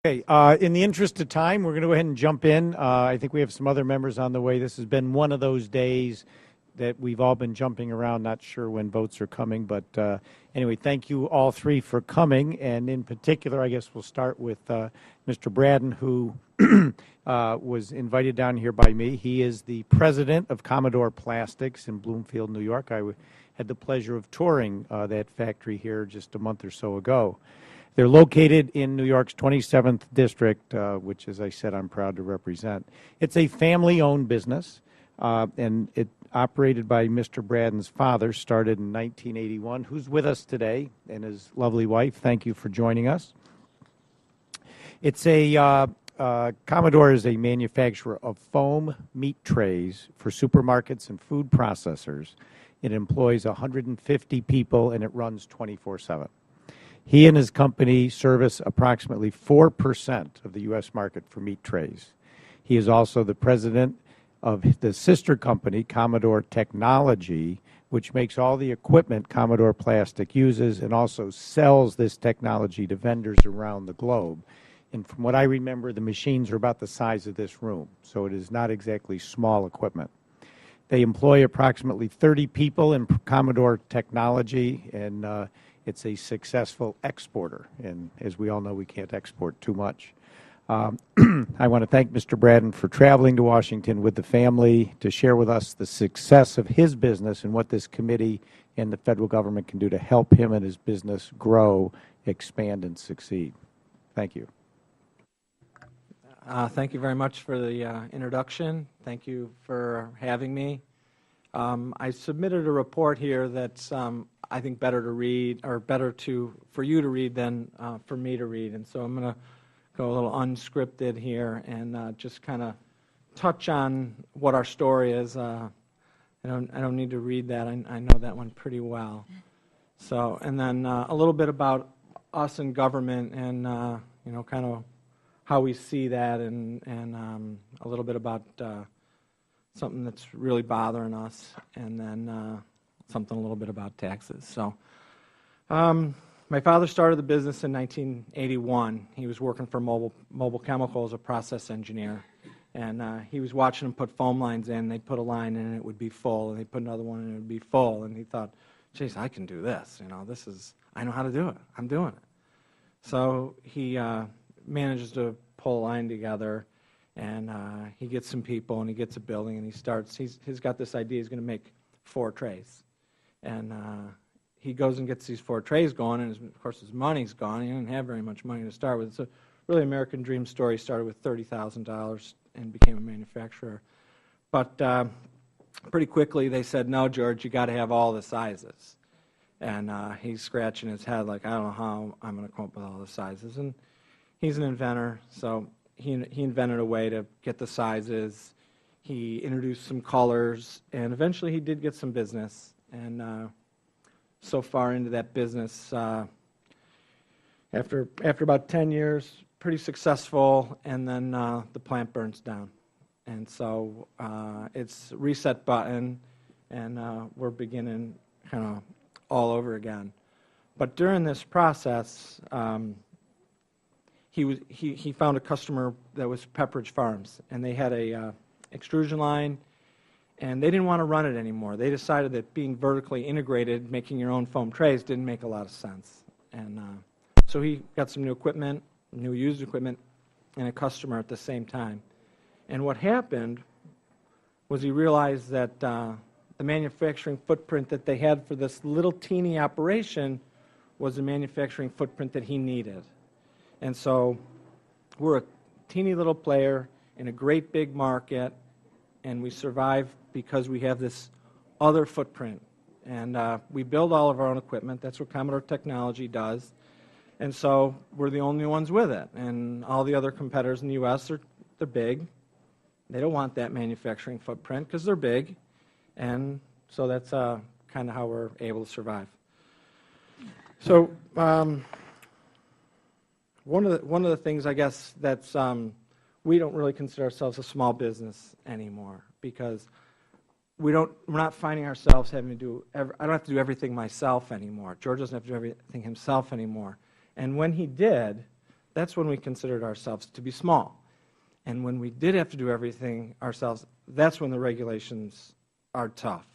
Okay, in the interest of time, we're going to go ahead and jump in. I think we have some other members on the way. This has been one of those days that we've all been jumping around, not sure when votes are coming. But anyway, thank you all three for coming. And in particular, I guess we'll start with Mr. Braddon, who was invited down here by me. He is the president of Commodore Plastics in Bloomfield, New York. I had the pleasure of touring that factory here just a month or so ago. They're located in New York's 27th district, which, as I said, I'm proud to represent. It's a family-owned business, and it operated by Mr. Braddon's father, started in 1981, who's with us today, and his lovely wife. Thank you for joining us. It's a Commodore is a manufacturer of foam meat trays for supermarkets and food processors. It employs 150 people, and it runs 24/7. He and his company service approximately 4% of the U.S. market for meat trays. He is also the president of the sister company, Commodore Technology, which makes all the equipment Commodore Plastic uses and also sells this technology to vendors around the globe. And from what I remember, the machines are about the size of this room, so it is not exactly small equipment. They employ approximately 30 people in Commodore Technology, and it's a successful exporter, and as we all know, we can't export too much. I want to thank Mr. Braddon for traveling to Washington with the family to share with us the success of his business and what this committee and the Federal Government can do to help him and his business grow, expand, and succeed. Thank you. Thank you very much for the introduction. Thank you for having me. I submitted a report here that's I think better to read, or better for you to read than for me to read. And so I'm going to go a little unscripted here and just kind of touch on what our story is. I don't need to read that. I know that one pretty well. So, and then a little bit about us in government and you know, kind of how we see that, and a little bit about something that's really bothering us, and then something a little bit about taxes. So my father started the business in 1981. He was working for Mobile Chemical as a process engineer, and he was watching them put foam lines in. They'd put a line in and it would be full, and they'd put another one in and it would be full, and he thought, geez, I can do this. You know, I know how to do it. I'm doing it. So he manages to pull a line together, and he gets some people, and he gets a building, and he's got this idea. He's going to make 4 trays. And he goes and gets these 4 trays going, and of course his money's gone. He didn't have very much money to start with. It's a really American dream story. He started with $30,000 and became a manufacturer. But pretty quickly they said, no, George, you got to have all the sizes. And he's scratching his head like, I don't know how I'm going to come up with all the sizes. And he's an inventor, so he invented a way to get the sizes. He introduced some colors, and eventually he did get some business. And so far into that business, after about 10 years, pretty successful, and then the plant burns down. And so it's reset button, and we're beginning kind of all over again. But during this process, he found a customer that was Pepperidge Farms, and they had a extrusion line, and they didn't want to run it anymore. They decided that being vertically integrated, making your own foam trays, didn't make a lot of sense. And so he got some new equipment, new used equipment, and a customer at the same time. And what happened was he realized that the manufacturing footprint that they had for this little teeny operation was a manufacturing footprint that he needed. And so we're a teeny little player in a great big market, and we survive because we have this other footprint. And we build all of our own equipment. That's what Commodore Technology does. And so we're the only ones with it. And all the other competitors in the U.S., they're big. They don't want that manufacturing footprint because they're big. And so that's kind of how we're able to survive. So one of the things, I guess, that's we don't really consider ourselves a small business anymore, because we're not finding ourselves having to do I don't have to do everything myself anymore. George doesn't have to do everything himself anymore. And when he did, that's when we considered ourselves to be small. And when we did have to do everything ourselves, that's when the regulations are tough.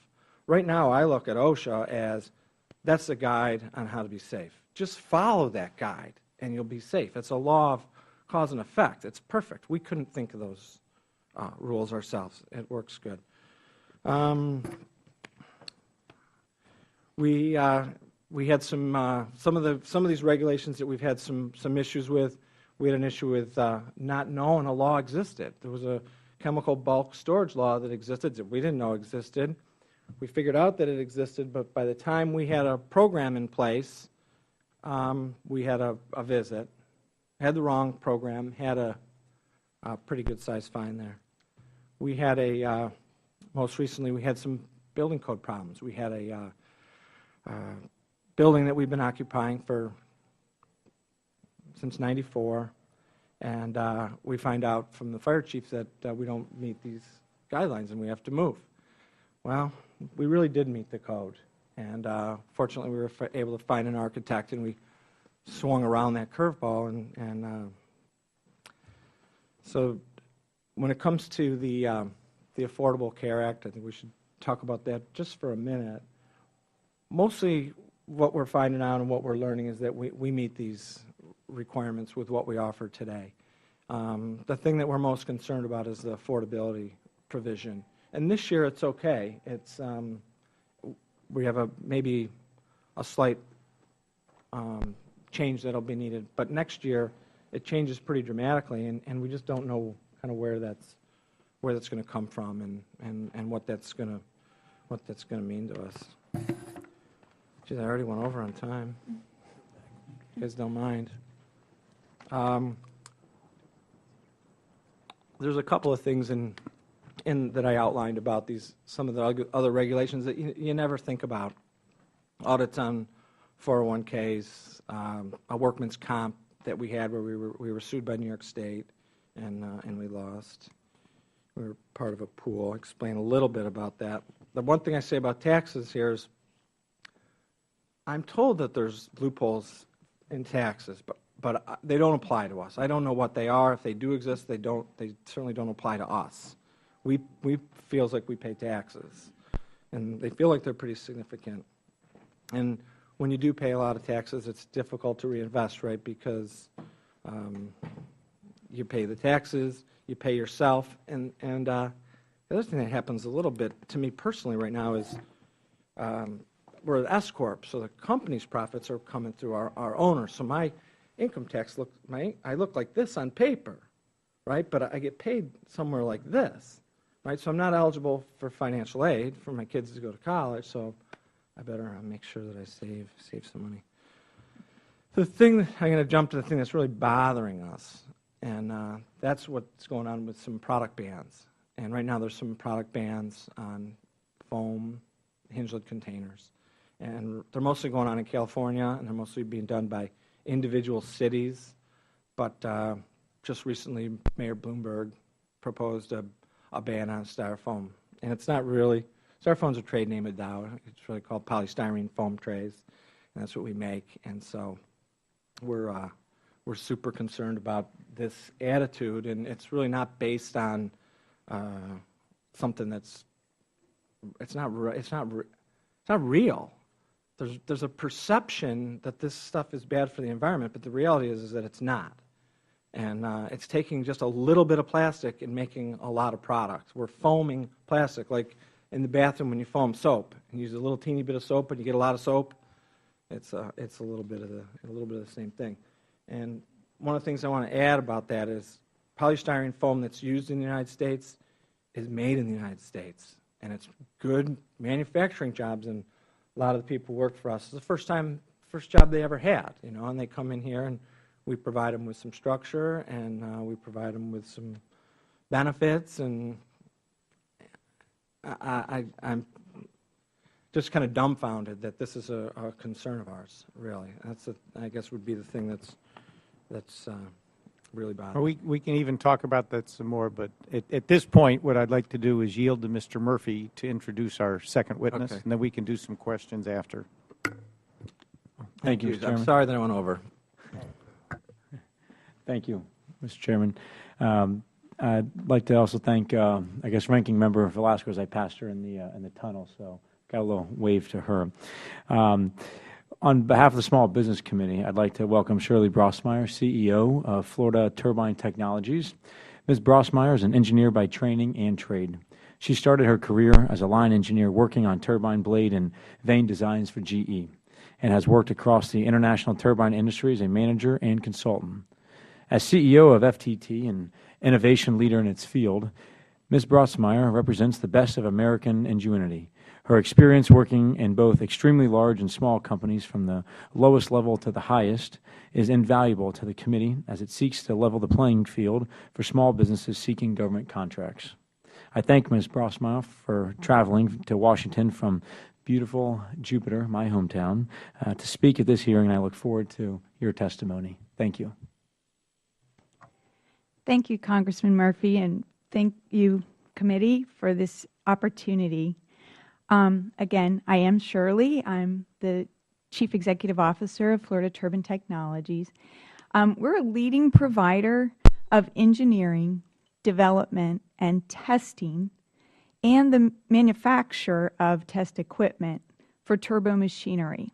Right now, I look at OSHA as that's a guide on how to be safe. Just follow that guide, and you'll be safe. It's a law of cause and effect. It's perfect. We couldn't think of those rules ourselves. It works good. We had some of these regulations that we've had some issues with. We had an issue with not knowing a law existed. There was a chemical bulk storage law that existed that we didn't know existed. We figured out that it existed, but by the time we had a program in place, we had a visit. Had the wrong program, had a pretty good sized fine there. We had most recently we had some building code problems. We had a building that we've been occupying since '94, and we find out from the fire chief that we don't meet these guidelines and we have to move. Well, we really did meet the code, and fortunately we were able to find an architect, and we swung around that curveball. And so when it comes to the Affordable Care Act, I think we should talk about that just for a minute. Mostly what we're finding out and what we're learning is that we meet these requirements with what we offer today. The thing that we're most concerned about is the affordability provision. And this year it's okay. It's we have maybe a slight change that'll be needed, but next year it changes pretty dramatically, and we just don't know kind of where that's going to come from and what that's going to mean to us. Geez, I already went over on time. You guys don't mind. There's a couple of things that I outlined about some of the other regulations that you never think about. Audits on 401ks, a workman's comp that we had where we were sued by New York State and we lost. We were part of a pool. I'll explain a little bit about that. The one thing I say about taxes here is I'm told that there's loopholes in taxes, but they don't apply to us. I don't know what they are. If they do exist, they certainly don't apply to us. We feels like we pay taxes, and they feel like they're pretty significant. And when you do pay a lot of taxes, it's difficult to reinvest, right? Because you pay the taxes, you pay yourself, and the other thing that happens a little bit to me personally right now is we're an S corp, so the company's profits are coming through our owners. So my income tax I look like this on paper, right? But I get paid somewhere like this, right? So I'm not eligible for financial aid for my kids to go to college. So I better make sure that I save some money. The thing I'm going to jump to the thing that's really bothering us, and that's what's going on with some product bans. And right now there's some product bans on foam hinge lid containers, and they're mostly going on in California, and they're mostly being done by individual cities. But just recently, Mayor Bloomberg proposed a ban on styrofoam, and it's not really. Styrofoam's a trade name of Dow. It's really called polystyrene foam trays, and that's what we make. And so we're super concerned about this attitude, and it's really not based on something that's it's not real. There's a perception that this stuff is bad for the environment, but the reality is that it's not. And it's taking just a little bit of plastic and making a lot of products. We're foaming plastic, like in the bathroom when you foam soap and use a little teeny bit of soap and you get a lot of soap. It's a little bit of the same thing. And one of the things I want to add about that is polystyrene foam that's used in the United States is made in the United States, and it's good manufacturing jobs. And a lot of the people who work for us, it's the first job they ever had, and they come in here and we provide them with some structure, and we provide them with some benefits, and I'm just kind of dumbfounded that this is a concern of ours, really. I guess would be the thing that's really bothering me. We can even talk about that some more, but at this point, what I'd like to do is yield to Mr. Murphy to introduce our second witness, Okay. and then we can do some questions after. Thank you. I'm sorry that I went over. Thank you, Mr. Chairman. I'd like to also thank, I guess, Ranking Member Velasco as I passed her in the tunnel, so got a little wave to her. On behalf of the Small Business Committee, I'd like to welcome Shirley Brosmeyer, CEO of Florida Turbine Technologies. Ms. Brosmeyer is an engineer by training and trade. She started her career as a line engineer working on turbine blade and vane designs for GE, and has worked across the international turbine industry as a manager and consultant. As CEO of FTT and innovation leader in its field, Ms. Brosmeyer represents the best of American ingenuity. Her experience working in both extremely large and small companies from the lowest level to the highest is invaluable to the committee as it seeks to level the playing field for small businesses seeking government contracts. I thank Ms. Brosmeyer for traveling to Washington from beautiful Jupiter, my hometown, to speak at this hearing, and I look forward to your testimony. Thank you. Thank you, Congressman Murphy, and thank you, committee, for this opportunity. Again, I am Shirley. I'm the Chief Executive Officer of Florida Turbine Technologies. We're a leading provider of engineering, development, and testing, and the manufacture of test equipment for turbo machinery.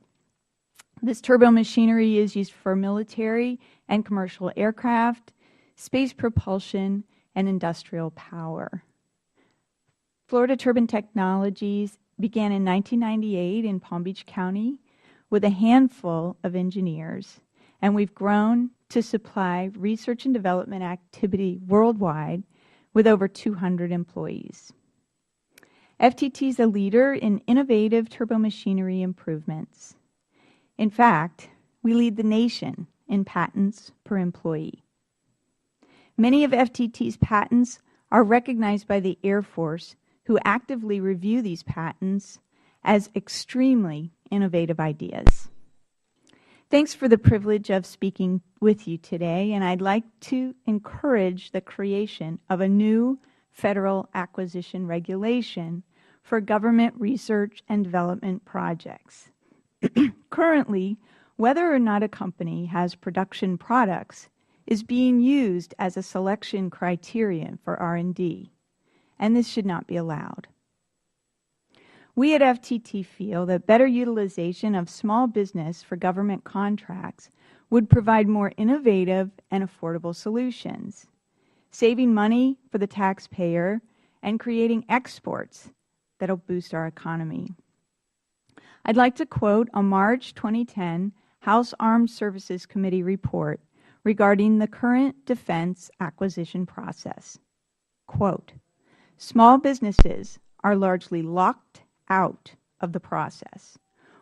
This turbo machinery is used for military and commercial aircraft, space propulsion, and industrial power. Florida Turbine Technologies began in 1998 in Palm Beach County with a handful of engineers, and we've grown to supply research and development activity worldwide with over 200 employees. FTT is a leader in innovative turbomachinery improvements. In fact, we lead the nation in patents per employee. Many of FTT's patents are recognized by the Air Force, who actively review these patents as extremely innovative ideas. Thanks for the privilege of speaking with you today, and I'd like to encourage the creation of a new federal acquisition regulation for government research and development projects. Currently, whether or not a company has production products is being used as a selection criterion for R&D, and this should not be allowed. We at FTT feel that better utilization of small business for government contracts would provide more innovative and affordable solutions, saving money for the taxpayer and creating exports that will boost our economy. I'd like to quote a March 2010 House Armed Services Committee report regarding the current defense acquisition process. Quote, "Small businesses are largely locked out of the process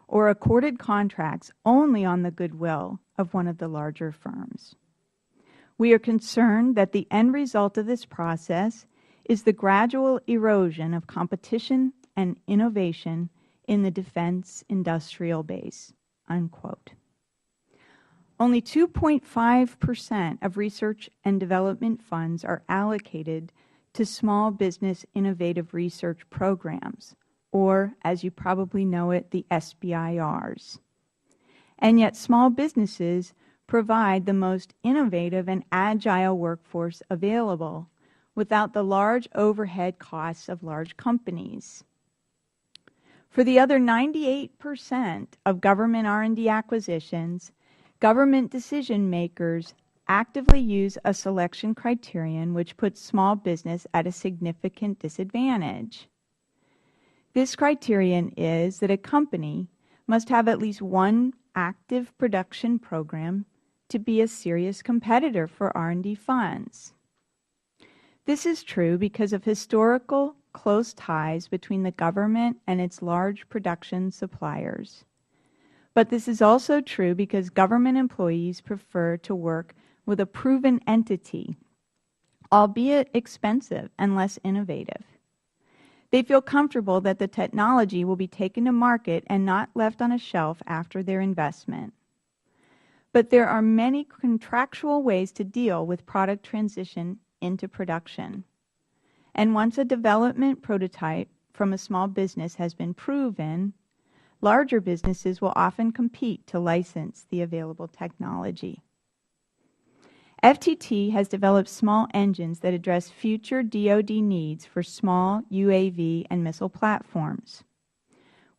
or accorded contracts only on the goodwill of one of the larger firms. We are concerned that the end result of this process is the gradual erosion of competition and innovation in the defense industrial base." Unquote. Only 2.5% of research and development funds are allocated to small business innovative research programs, or, as you probably know it, the SBIRs. And yet small businesses provide the most innovative and agile workforce available without the large overhead costs of large companies. For the other 98% of government R&D acquisitions, government decision makers actively use a selection criterion which puts small business at a significant disadvantage. This criterion is that a company must have at least one active production program to be a serious competitor for R&D funds. This is true because of historical close ties between the government and its large production suppliers. But this is also true because government employees prefer to work with a proven entity, albeit expensive and less innovative. They feel comfortable that the technology will be taken to market and not left on a shelf after their investment. But there are many contractual ways to deal with product transition into production. And once a development prototype from a small business has been proven, larger businesses will often compete to license the available technology. FTT has developed small engines that address future DoD needs for small UAV and missile platforms.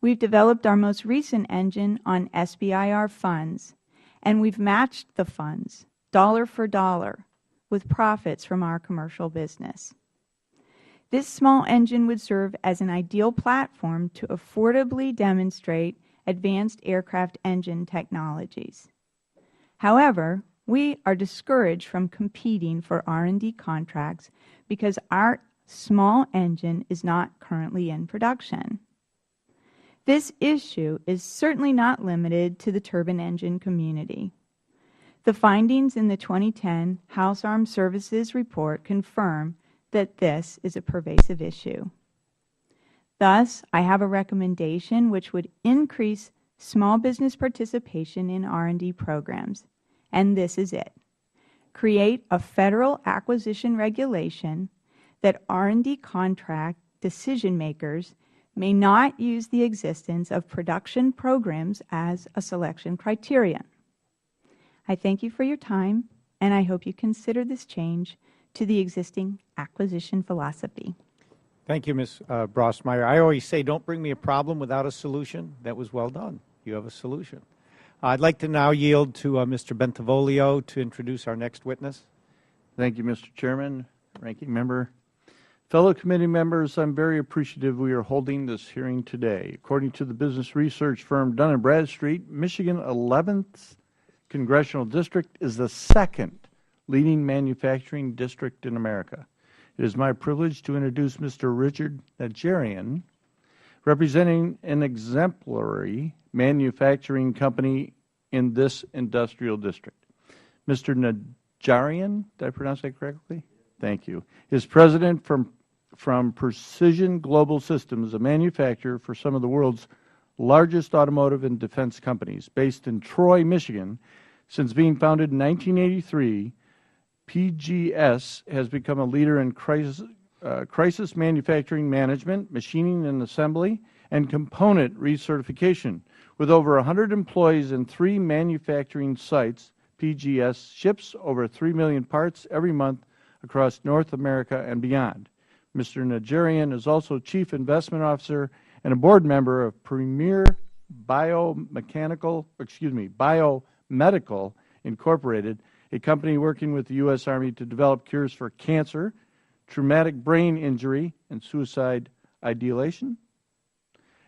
We've developed our most recent engine on SBIR funds, and we've matched the funds, dollar for dollar, with profits from our commercial business. This small engine would serve as an ideal platform to affordably demonstrate advanced aircraft engine technologies. However, we are discouraged from competing for R&D contracts because our small engine is not currently in production. This issue is certainly not limited to the turbine engine community. The findings in the 2010 House Armed Services Report confirm that this is a pervasive issue. Thus, I have a recommendation which would increase small business participation in R&D programs, and this is it. Create a federal acquisition regulation that R&D contract decision makers may not use the existence of production programs as a selection criterion. I thank you for your time, and I hope you consider this change to the existing acquisition philosophy. Thank you, Ms. Brossmeyer. I always say, don't bring me a problem without a solution. That was well done. You have a solution. I'd like to now yield to Mr. Bentivolio to introduce our next witness. Thank you, Mr. Chairman, Ranking Member. Fellow committee members, I'm very appreciative we are holding this hearing today. According to the business research firm Dun & Bradstreet, Michigan 11th Congressional District is the second leading manufacturing district in America. It is my privilege to introduce Mr. Richard Najarian, representing an exemplary manufacturing company in this industrial district. Mr. Najarian, did I pronounce that correctly? Thank you. Is president from Precision Global Systems, a manufacturer for some of the world's largest automotive and defense companies. Based in Troy, Michigan, since being founded in 1983, PGS has become a leader in crisis manufacturing management, machining and assembly, and component recertification. With over 100 employees and 3 manufacturing sites, PGS ships over 3 million parts every month across North America and beyond. Mr. Najarian is also Chief Investment Officer and a board member of Premier Biomedical Incorporated, a company working with the U.S. Army to develop cures for cancer, traumatic brain injury, and suicide ideation.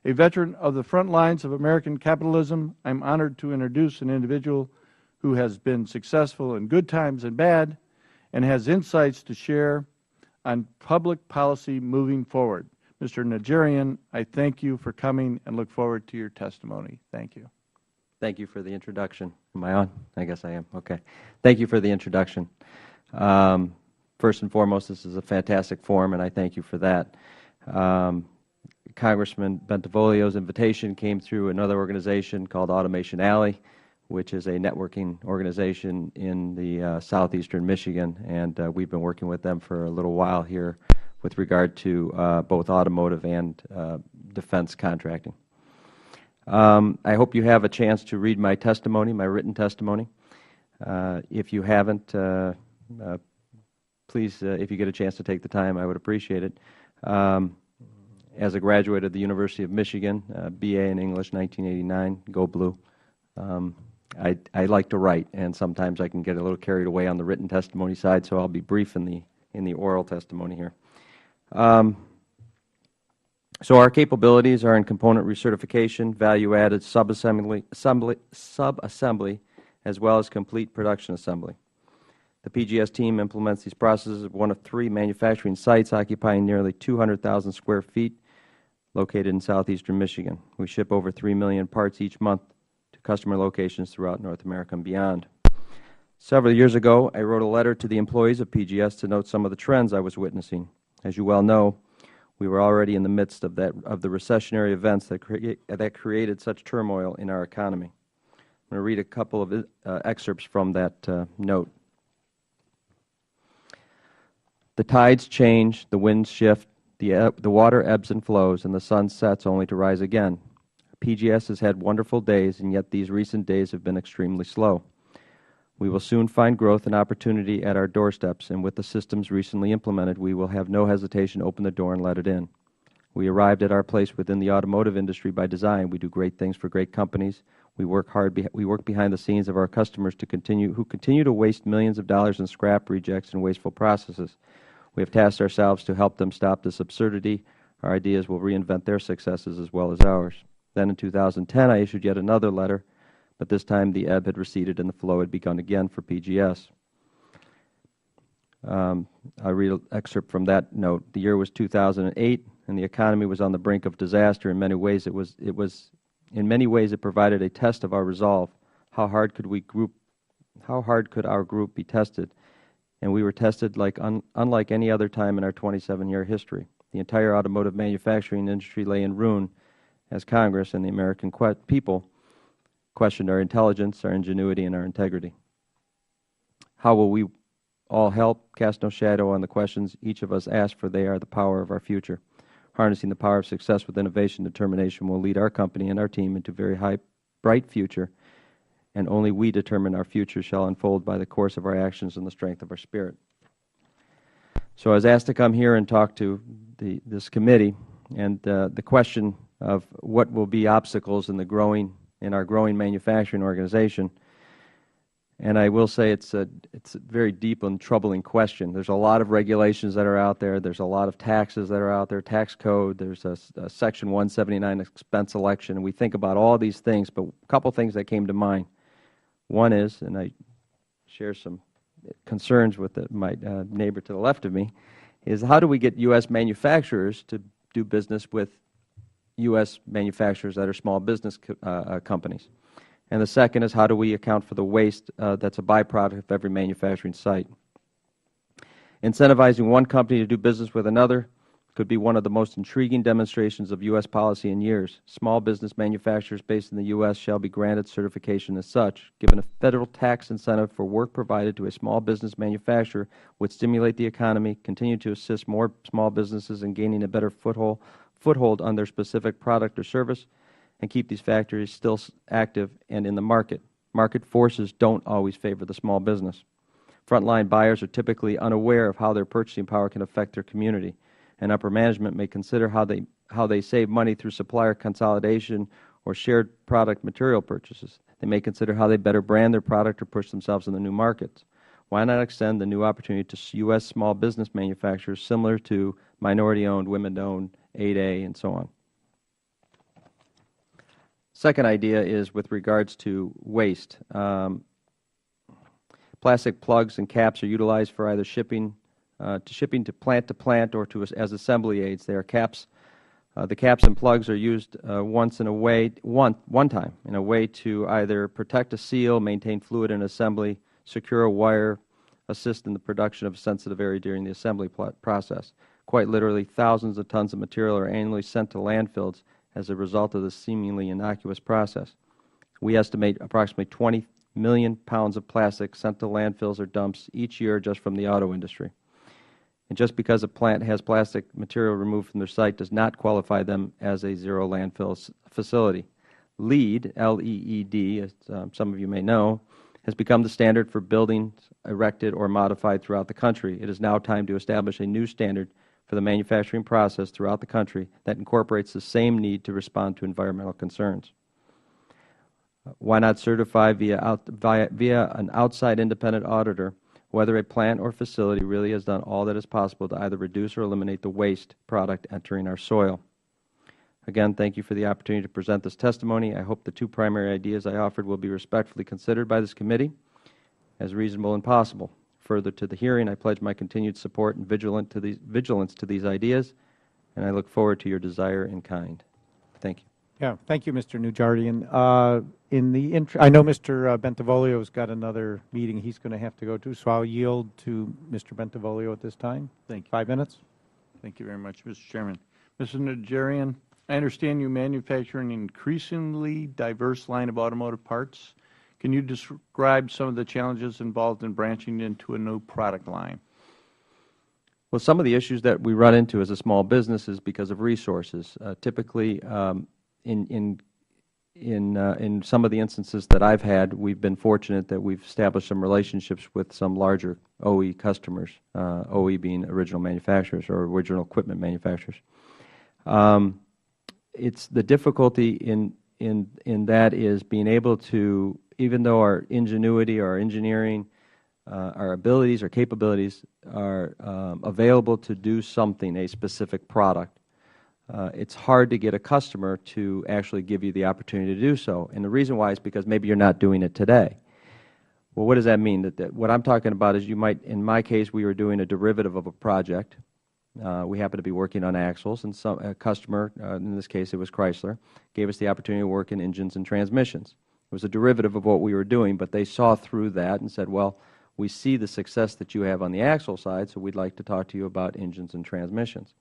A veteran of the front lines of American capitalism, I'm honored to introduce an individual who has been successful in good times and bad and has insights to share on public policy moving forward. Mr. Najarian, I thank you for coming and look forward to your testimony. Thank you. Thank you for the introduction. Am I on? I guess I am. Okay. Thank you for the introduction. First and foremost, this is a fantastic forum, and I thank you for that. Congressman Bentivolio's invitation came through another organization called Automation Alley, which is a networking organization in the southeastern Michigan, and we've been working with them for a little while here with regard to both automotive and defense contracting. I hope you have a chance to read my testimony, my written testimony. If you haven't, please, if you get a chance to take the time, I would appreciate it. As a graduate of the University of Michigan, BA in English, 1989, go blue. I like to write, and sometimes I can get a little carried away on the written testimony side, so I'll be brief in the oral testimony here. So our capabilities are in component recertification, value-added subassembly, as well as complete production assembly. The PGS team implements these processes at one of 3 manufacturing sites occupying nearly 200,000 square feet located in southeastern Michigan. We ship over 3 million parts each month to customer locations throughout North America and beyond. Several years ago, I wrote a letter to the employees of PGS to note some of the trends I was witnessing. As you well know, we were already in the midst of the recessionary events that created such turmoil in our economy. I'm going to read a couple of excerpts from that note. The tides change, the winds shift, the water ebbs and flows, and the sun sets only to rise again. PGS has had wonderful days, and yet these recent days have been extremely slow. We will soon find growth and opportunity at our doorsteps, and with the systems recently implemented, we will have no hesitation to open the door and let it in. We arrived at our place within the automotive industry by design. We do great things for great companies. We work hard. We work behind the scenes of our customers who continue to waste millions of dollars in scrap, rejects, and wasteful processes. We have tasked ourselves to help them stop this absurdity. Our ideas will reinvent their successes as well as ours. Then in 2010, I issued yet another letter, but this time the ebb had receded and the flow had begun again for PGS. I read an excerpt from that note. The year was 2008, and the economy was on the brink of disaster. In many ways, it provided a test of our resolve. How hard could our group be tested? And we were tested unlike any other time in our 27-year history. The entire automotive manufacturing industry lay in ruin as Congress and the American people questioned our intelligence, our ingenuity, and our integrity. How will we all help? Cast no shadow on the questions each of us ask, for they are the power of our future. Harnessing the power of success with innovation and determination will lead our company and our team into a very bright future, and only we determine our future shall unfold by the course of our actions and the strength of our spirit. So I was asked to come here and talk to this committee, and the question of what will be obstacles in our growing manufacturing organization. And I will say it's a very deep and troubling question. There's a lot of regulations that are out there. There's a lot of taxes that are out there, tax code. There's a Section 179 expense election. And we think about all these things, but a couple things that came to mind. One is, and I share some concerns with my neighbor to the left of me, is how do we get U.S. manufacturers to do business with U.S. manufacturers that are small business companies? And the second is, how do we account for the waste that's a byproduct of every manufacturing site? Incentivizing one company to do business with another could be one of the most intriguing demonstrations of U.S. policy in years. Small business manufacturers based in the U.S. shall be granted certification as such. Given a federal tax incentive for work provided to a small business manufacturer would stimulate the economy, continue to assist more small businesses in gaining a better foothold on their specific product or service, and keep these factories still active and in the market. Market forces don't always favor the small business. Frontline buyers are typically unaware of how their purchasing power can affect their community, and upper management may consider how they save money through supplier consolidation or shared product material purchases. They may consider how they better brand their product or push themselves into new markets. Why not extend the new opportunity to U.S. small business manufacturers similar to minority-owned, women-owned, 8A, and so on? Second idea is with regards to waste. Plastic plugs and caps are utilized for either shipping to plant or as assembly aids. They are caps. The caps and plugs are used one time in a way to either protect a seal, maintain fluid in assembly, secure a wire, assist in the production of a sensitive area during the assembly process. Quite literally, thousands of tons of material are annually sent to landfills as a result of this seemingly innocuous process. We estimate approximately 20 million pounds of plastic sent to landfills or dumps each year just from the auto industry. And just because a plant has plastic material removed from their site does not qualify them as a zero landfill facility. LEED, L-E-E-D, as some of you may know, has become the standard for buildings erected or modified throughout the country. It is now time to establish a new standard for the manufacturing process throughout the country that incorporates the same need to respond to environmental concerns. Why not certify via an outside independent auditor whether a plant or facility really has done all that is possible to either reduce or eliminate the waste product entering our soil? Again, thank you for the opportunity to present this testimony. I hope the two primary ideas I offered will be respectfully considered by this committee as reasonable and possible. Further to the hearing, I pledge my continued support and vigilance to these ideas, and I look forward to your desire in kind. Thank you. Yeah, thank you, Mr. Newjardian. I know Mr. Bentivolio's got another meeting he's going to have to go to, so I'll yield to Mr. Bentivolio at this time. Thank you. 5 minutes. Thank you very much, Mr. Chairman. Mr. Newjardian, I understand you manufacture an increasingly diverse line of automotive parts. Can you describe some of the challenges involved in branching into a new product line? Well, some of the issues that we run into as a small business is because of resources. Typically, in in some of the instances that I've had, we've been fortunate that we've established some relationships with some larger OE customers, OE being original manufacturers or original equipment manufacturers. It's the difficulty in that is being able to, even though our ingenuity, our engineering, our abilities, our capabilities are available to do something, a specific product, it's hard to get a customer to actually give you the opportunity to do so. And the reason why is because maybe you're not doing it today. Well, what does that mean? That what I'm talking about is you might, in my case, we were doing a derivative of a project. We happened to be working on axles, and a customer, in this case it was Chrysler, gave us the opportunity to work in engines and transmissions. It was a derivative of what we were doing, but they saw through that and said, well, we see the success that you have on the axle side, so we'd like to talk to you about engines and transmissions.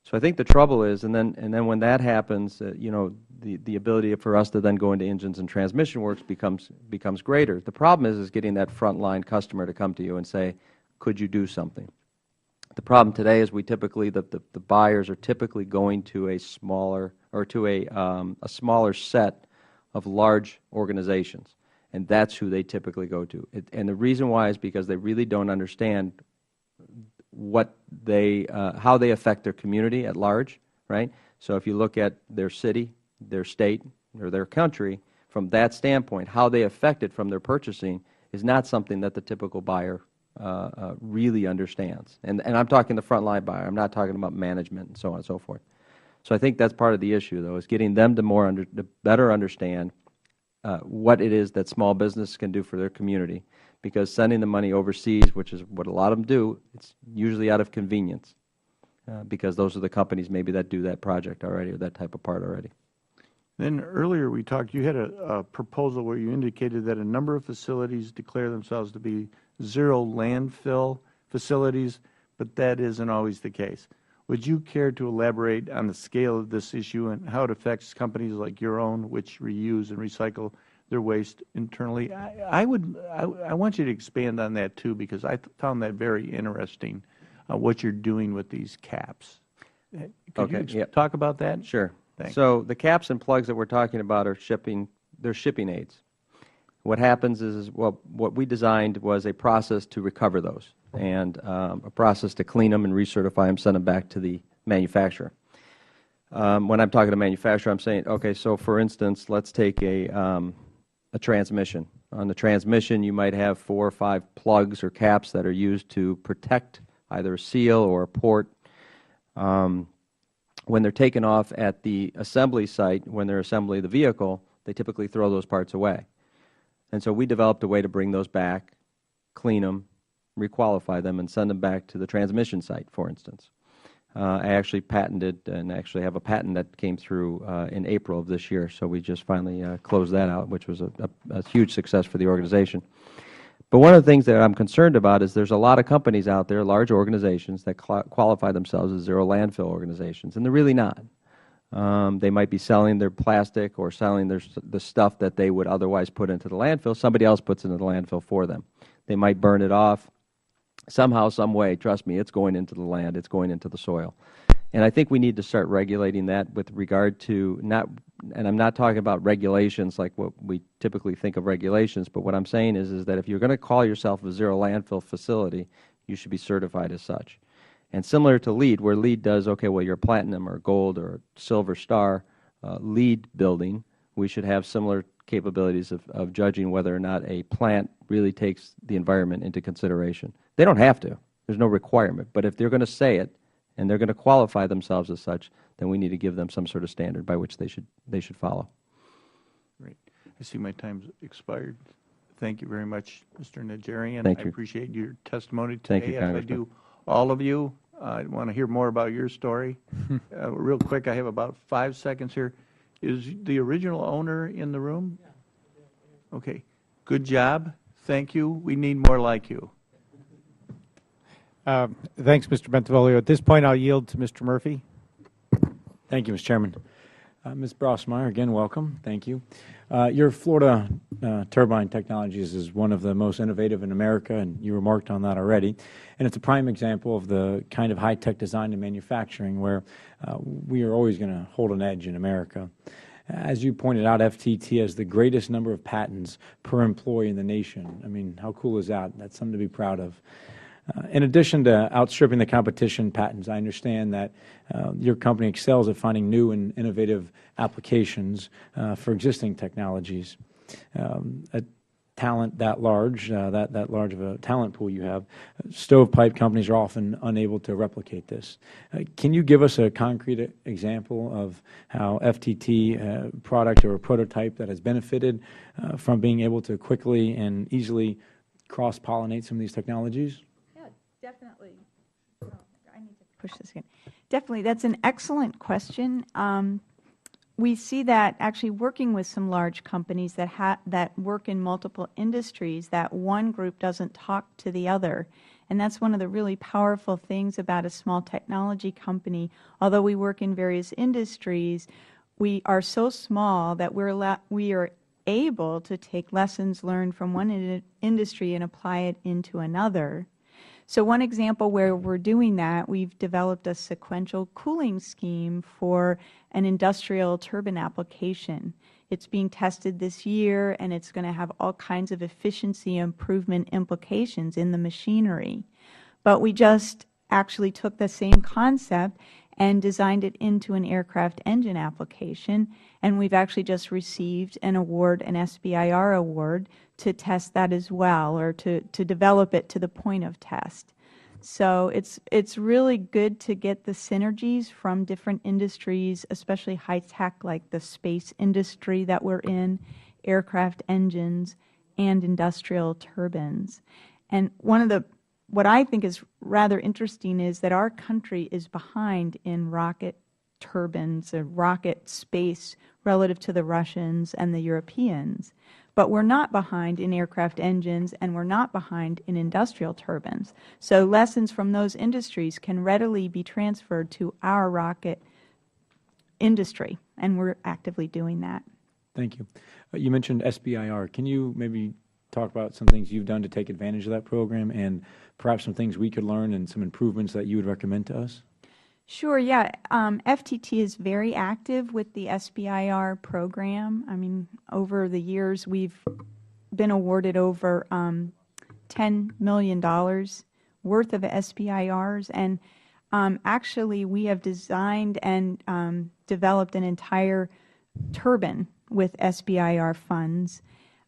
So I think the trouble is, and then when that happens, you know, the ability for us to then go into engines and transmission works becomes greater. The problem is getting that frontline customer to come to you and say, could you do something? The problem today is we typically, the buyers are typically going to a smaller, or to a smaller set of large organizations, and that's who they typically go to. And the reason why is because they really don't understand what they, how they affect their community at large, right? So if you look at their city, their state, or their country, from that standpoint, how they affect it from their purchasing is not something that the typical buyer really understands. And I'm talking the frontline buyer. I'm not talking about management and so on and so forth. So I think that's part of the issue, though, is getting them to better understand what it is that small business can do for their community. Because sending the money overseas, which is what a lot of them do, it's usually out of convenience, because those are the companies maybe that do that project already or that type of part already. Then earlier we talked, you had a proposal where you indicated that a number of facilities declare themselves to be zero landfill facilities, but that isn't always the case. Would you care to elaborate on the scale of this issue and how it affects companies like your own, which reuse and recycle their waste internally? I want you to expand on that too, because I found that very interesting, what you're doing with these caps. Could you talk about that? Sure. Thanks. So the caps and plugs that we're talking about are they're shipping aids. What happens is, well, what we designed was a process to recover those, and a process to clean them and recertify them, send them back to the manufacturer. When I'm talking to manufacturer, I'm saying, okay, so for instance, let's take a transmission. On the transmission, you might have 4 or 5 plugs or caps that are used to protect either a seal or a port. When they're taken off at the assembly site, when they're assembling the vehicle, they typically throw those parts away. And so we developed a way to bring those back, clean them, requalify them, and send them back to the transmission site, for instance. I actually patented, and actually have a patent that came through in April of this year, so we just finally closed that out, which was a huge success for the organization. But one of the things that I'm concerned about is there's a lot of companies out there, large organizations, that qualify themselves as zero landfill organizations, and they're really not. They might be selling their plastic or selling the stuff that they would otherwise put into the landfill. Somebody else puts it into the landfill for them. They might burn it off. Somehow, some way, trust me, it's going into the land, it's going into the soil. And I think we need to start regulating that with regard to and I'm not talking about regulations like what we typically think of regulations, but what I'm saying is that if you're going to call yourself a zero landfill facility, you should be certified as such. And similar to LEED, where LEED does, okay, well, you're platinum or gold or silver star LEED building, we should have similar capabilities of judging whether or not a plant really takes the environment into consideration. They don't have to. There's no requirement. But if they're going to say it and they're going to qualify themselves as such, then we need to give them some sort of standard by which they should follow. Great. I see my time's expired. Thank you very much, Mr. Najarian. Thank you. I appreciate your testimony today. Thank you, as I Congressman. do all of you. I want to hear more about your story. Real quick, I have about 5 seconds here. Is the original owner in the room? Okay. Good job. Thank you. We need more like you. Thanks, Mr. Bentivolio. At this point, I'll yield to Mr. Murphy. Thank you, Mr. Chairman. Ms. Brossmeyer, again, welcome. Thank you. Your Florida Turbine Technologies is one of the most innovative in America, and you remarked on that already. And it's a prime example of the kind of high-tech design and manufacturing where we are always going to hold an edge in America. As you pointed out, FTT has the greatest number of patents per employee in the nation. I mean, how cool is that? That's something to be proud of. In addition to outstripping the competition patents, I understand that your company excels at finding new and innovative applications for existing technologies. A talent that large, that large of a talent pool you have, stovepipe companies are often unable to replicate this. Can you give us a concrete example of how FTT product or a prototype that has benefited from being able to quickly and easily cross-pollinate some of these technologies? Definitely. Oh, I need to push this again. Definitely, that's an excellent question. We see that actually working with some large companies that work in multiple industries, that one group doesn't talk to the other. And that's one of the really powerful things about a small technology company. Although we work in various industries, we are so small that we are able to take lessons learned from one industry and apply it into another. So one example where we're doing that, we've developed a sequential cooling scheme for an industrial turbine application. It's being tested this year, and it's going to have all kinds of efficiency improvement implications in the machinery. But we just actually took the same concept and designed it into an aircraft engine application, and we've actually just received an award, an SBIR award, to test that as well, or to develop it to the point of test. So it's really good to get the synergies from different industries, especially high-tech like the space industry that we're in, aircraft engines, and industrial turbines. And what I think is rather interesting is that our country is behind in rocket turbines or rocket space relative to the Russians and the Europeans. But we're not behind in aircraft engines, and we're not behind in industrial turbines. So lessons from those industries can readily be transferred to our rocket industry, and we're actively doing that. Thank you. You mentioned SBIR. Can you maybe talk about some things you've done to take advantage of that program, and perhaps some things we could learn and some improvements that you would recommend to us? Sure, yeah. FTT is very active with the SBIR program. I mean, over the years, we've been awarded over $10 million worth of SBIRs, and actually, we have designed and developed an entire turbine with SBIR funds.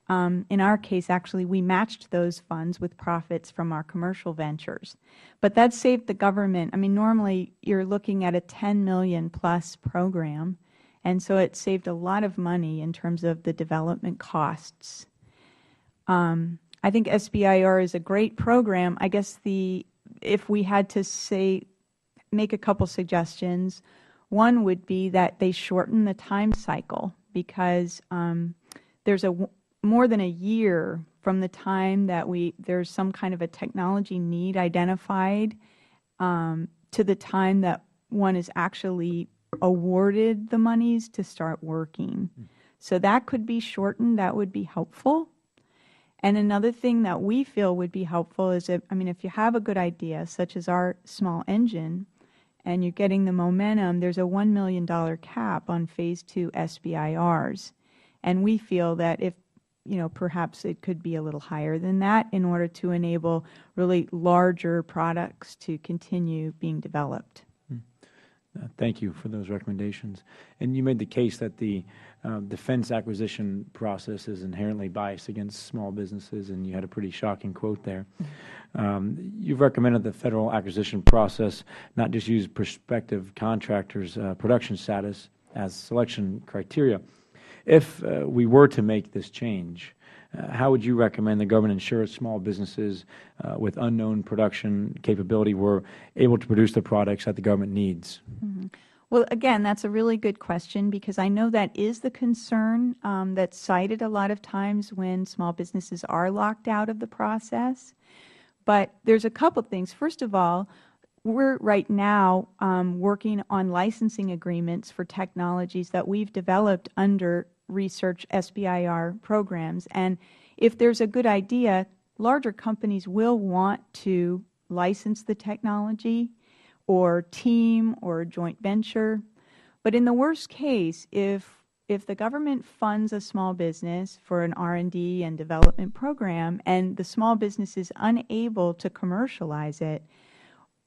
In our case, actually, we matched those funds with profits from our commercial ventures. But that saved the government. I mean, normally you're looking at a $10 million plus program, and so it saved a lot of money in terms of the development costs. I think SBIR is a great program. I guess if we had to make a couple suggestions, one would be that they shorten the time cycle, because there's more than a year from the time that there's some kind of a technology need identified to the time that one is actually awarded the monies to start working. So that could be shortened. That would be helpful. And another thing that we feel would be helpful is if you have a good idea, such as our small engine, and you're getting the momentum, there's a $1 million cap on Phase 2 SBIRs. And we feel that if perhaps it could be a little higher than that in order to enable really larger products to continue being developed. Thank you for those recommendations. And you made the case that the defense acquisition process is inherently biased against small businesses, and you had a pretty shocking quote there. You've recommended the federal acquisition process not just use prospective contractors' production status as selection criteria. If we were to make this change, how would you recommend the government ensure small businesses with unknown production capability were able to produce the products that the government needs? Mm-hmm. Well, again, that's a really good question, because I know that is the concern that's cited a lot of times when small businesses are locked out of the process. But there's a couple things. First of all, we're right now working on licensing agreements for technologies that we've developed under research SBIR programs. And if there's a good idea, larger companies will want to license the technology or team or joint venture. But in the worst case, if if the government funds a small business for an R&D and development program and the small business is unable to commercialize it,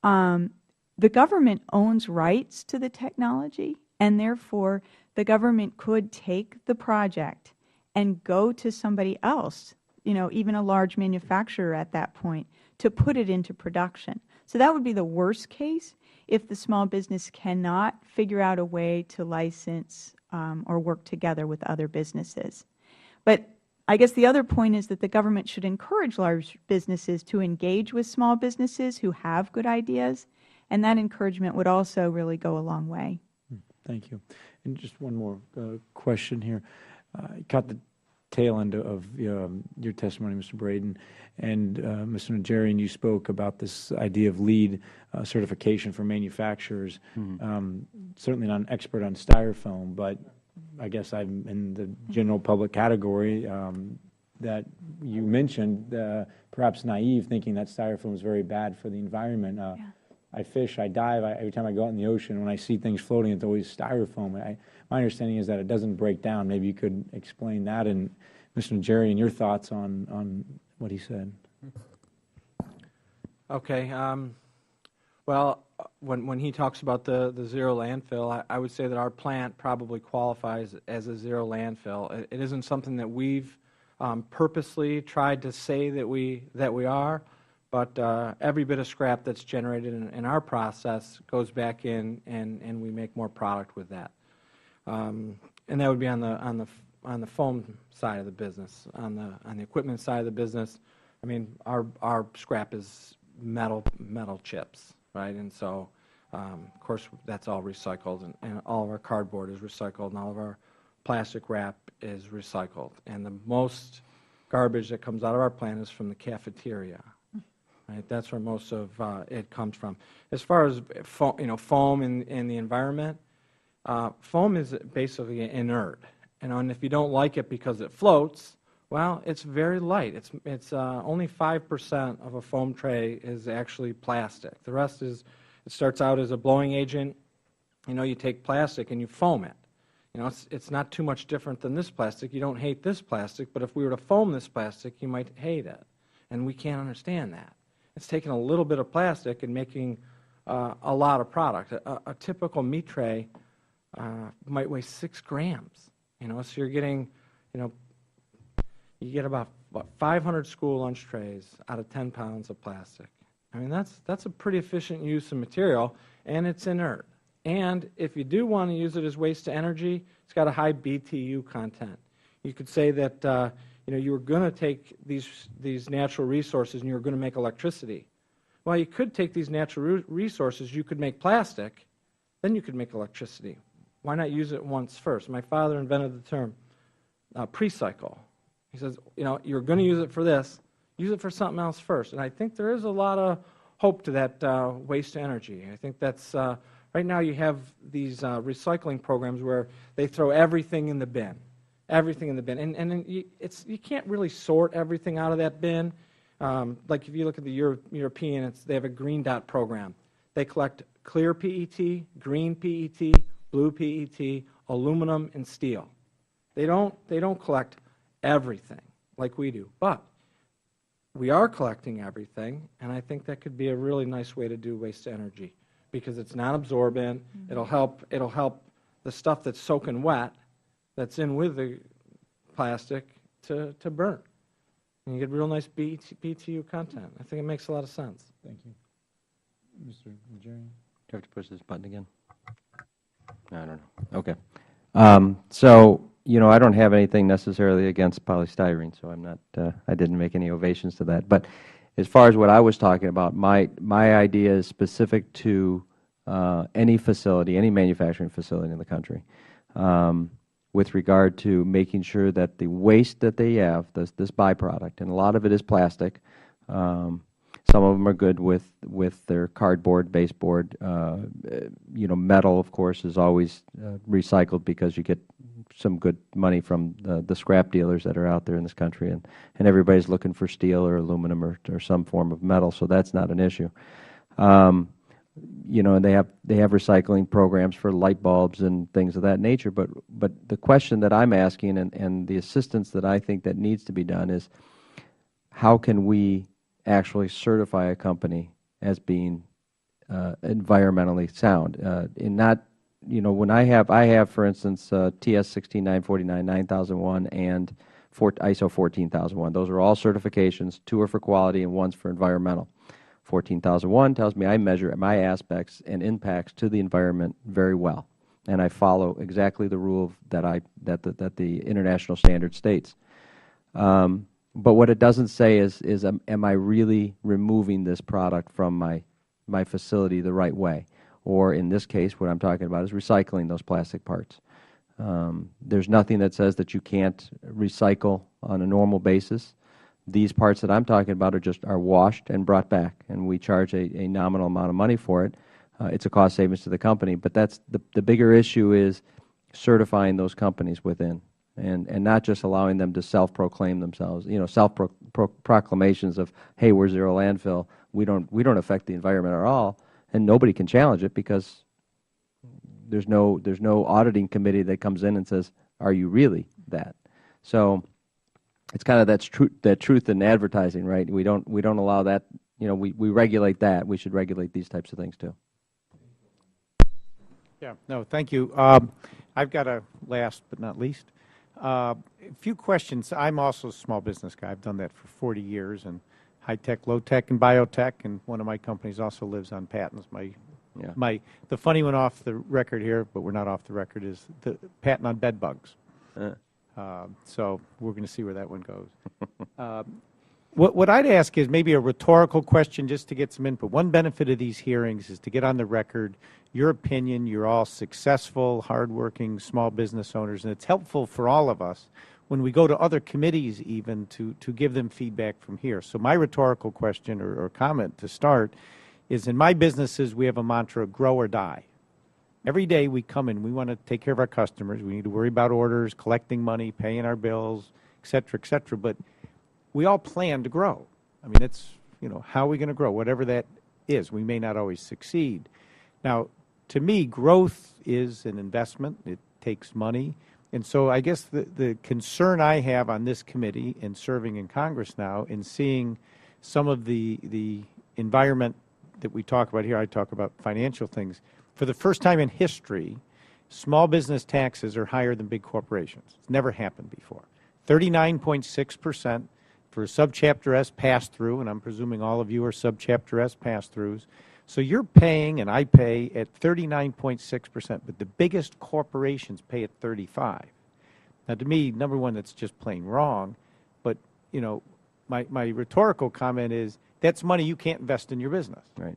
the government owns rights to the technology, and therefore the government could take the project and go to somebody else, even a large manufacturer at that point, to put it into production. So that would be the worst case if the small business cannot figure out a way to license or work together with other businesses. But I guess the other point is that the government should encourage large businesses to engage with small businesses who have good ideas, and that encouragement would also really go a long way. Thank you. And just one more question here. I caught the tail end of your testimony, Mr. Braddon, and Mr. Najarian, you spoke about this idea of LEED certification for manufacturers. Certainly not an expert on styrofoam, but I guess I'm in the general public category that you mentioned, perhaps naive, thinking that styrofoam is very bad for the environment. I fish, I dive, every time I go out in the ocean, when I see things floating, it's always styrofoam. My understanding is that it doesn't break down. Maybe you could explain that, and Mr. Najarian, your thoughts on what he said. Okay. Well, when he talks about the zero landfill, I would say that our plant probably qualifies as a zero landfill. It isn't something that we've purposely tried to say that we are, but every bit of scrap that's generated in our process goes back in, and we make more product with that. And that would be on the foam side of the business. On the equipment side of the business, I mean, our scrap is metal chips, right? And so, of course, that's all recycled, and all of our cardboard is recycled, and all of our plastic wrap is recycled. And the most garbage that comes out of our plant is from the cafeteria. Right, that's where most of it comes from. As far as foam in the environment, foam is basically inert, and if you don't like it because it floats, well, it's very light. It's only 5% of a foam tray is actually plastic. The rest is, it starts out as a blowing agent. You take plastic and you foam it. It's not too much different than this plastic. You don't hate this plastic, but if we were to foam this plastic, you might hate it, and we can't understand that. It's taking a little bit of plastic and making a lot of product. A typical meat tray might weigh 6 grams. So you're getting, you get about 500 school lunch trays out of 10 pounds of plastic. I mean, that's a pretty efficient use of material, and it's inert. And if you do want to use it as waste to energy, it's got a high BTU content. You could say that you were going to take these natural resources and you were going to make electricity. Well, you could take these natural resources, you could make plastic, then you could make electricity. Why not use it once first? My father invented the term pre-cycle. He says, you're going to use it for this, use it for something else first. And I think there is a lot of hope to that waste to energy. I think that's, right now you have these recycling programs where they throw everything in the bin. Everything in the bin, and you can't really sort everything out of that bin. Like if you look at the European, they have a green dot program. They collect clear PET, green PET, blue PET, aluminum, and steel. They don't collect everything like we do, but we are collecting everything, and I think that could be a really nice way to do waste to energy because it's not absorbent. It'll help the stuff that's soaking wet, that's in with the plastic, to burn. And you get real nice BTU content. I think it makes a lot of sense. Thank you. Mr. Najarian? Do you have to push this button again? I don't know. Okay. So, I don't have anything necessarily against polystyrene, so I'm not, I didn't make any ovations to that. But as far as what I was talking about, my idea is specific to any facility, any manufacturing facility in the country. With regard to making sure that the waste that they have, this byproduct, and a lot of it is plastic. Some of them are good with their cardboard, baseboard. Metal, of course, is always recycled because you get some good money from the scrap dealers that are out there in this country, and everybody's looking for steel or aluminum or some form of metal, so that's not an issue. you know, they have recycling programs for light bulbs and things of that nature. But the question that I'm asking, and the assistance that I think that needs to be done, is how can we actually certify a company as being environmentally sound? In not, you know, when I have, for instance, TS 16949, 9001, and ISO 14001. Those are all certifications. 2 are for quality and 1's for environmental. 14001 tells me I measure my aspects and impacts to the environment very well, and I follow exactly the rule that the international standard states. But what it doesn't say is am I really removing this product from my facility the right way? Or in this case, what I'm talking about is recycling those plastic parts. There's nothing that says that you can't recycle on a normal basis. These parts that I'm talking about are washed and brought back, and we charge a nominal amount of money for it. It's a cost savings to the company, but that's the bigger issue is certifying those companies within, and not just allowing them to self-proclaim themselves. You know, self-proclamations of, hey, we're zero landfill. We don't affect the environment at all, and nobody can challenge it because there's no auditing committee that comes in and says, are you really that? So it's kind of that truth in advertising, right? We don't allow that. You know, we regulate that. We should regulate these types of things too. Yeah, no, thank you. I've got a last but not least. A few questions. I'm also a small business guy. I've done that for 40 years, and high-tech, low-tech, and biotech, and one of my companies also lives on patents. The funny one off the record here, but we're not off the record, is the patent on bed bugs. So we're going to see where that one goes. What I'd ask is maybe a rhetorical question just to get some input. One benefit of these hearings is to get on the record your opinion. You're all successful, hardworking small business owners, and it's helpful for all of us when we go to other committees even to give them feedback from here. So my rhetorical question or comment to start is, in my businesses, we have a mantra, grow or die. Every day we come in, we want to take care of our customers. We need to worry about orders, collecting money, paying our bills, et cetera, but we all plan to grow. I mean, it's, you know, how are we going to grow? Whatever that is, we may not always succeed. Now, to me, growth is an investment. It takes money. And so I guess the concern I have on this committee and serving in Congress now and seeing some of the environment that we talk about here, I talk about financial things. For the first time in history, small business taxes are higher than big corporations. It's never happened before. 39.6% for Subchapter S pass-through, and I'm presuming all of you are Subchapter S pass-throughs. So you're paying, and I pay, at 39.6%, but the biggest corporations pay at 35%. Now, to me, number one, that's just plain wrong, but, you know, my rhetorical comment is that's money you can't invest in your business. Right.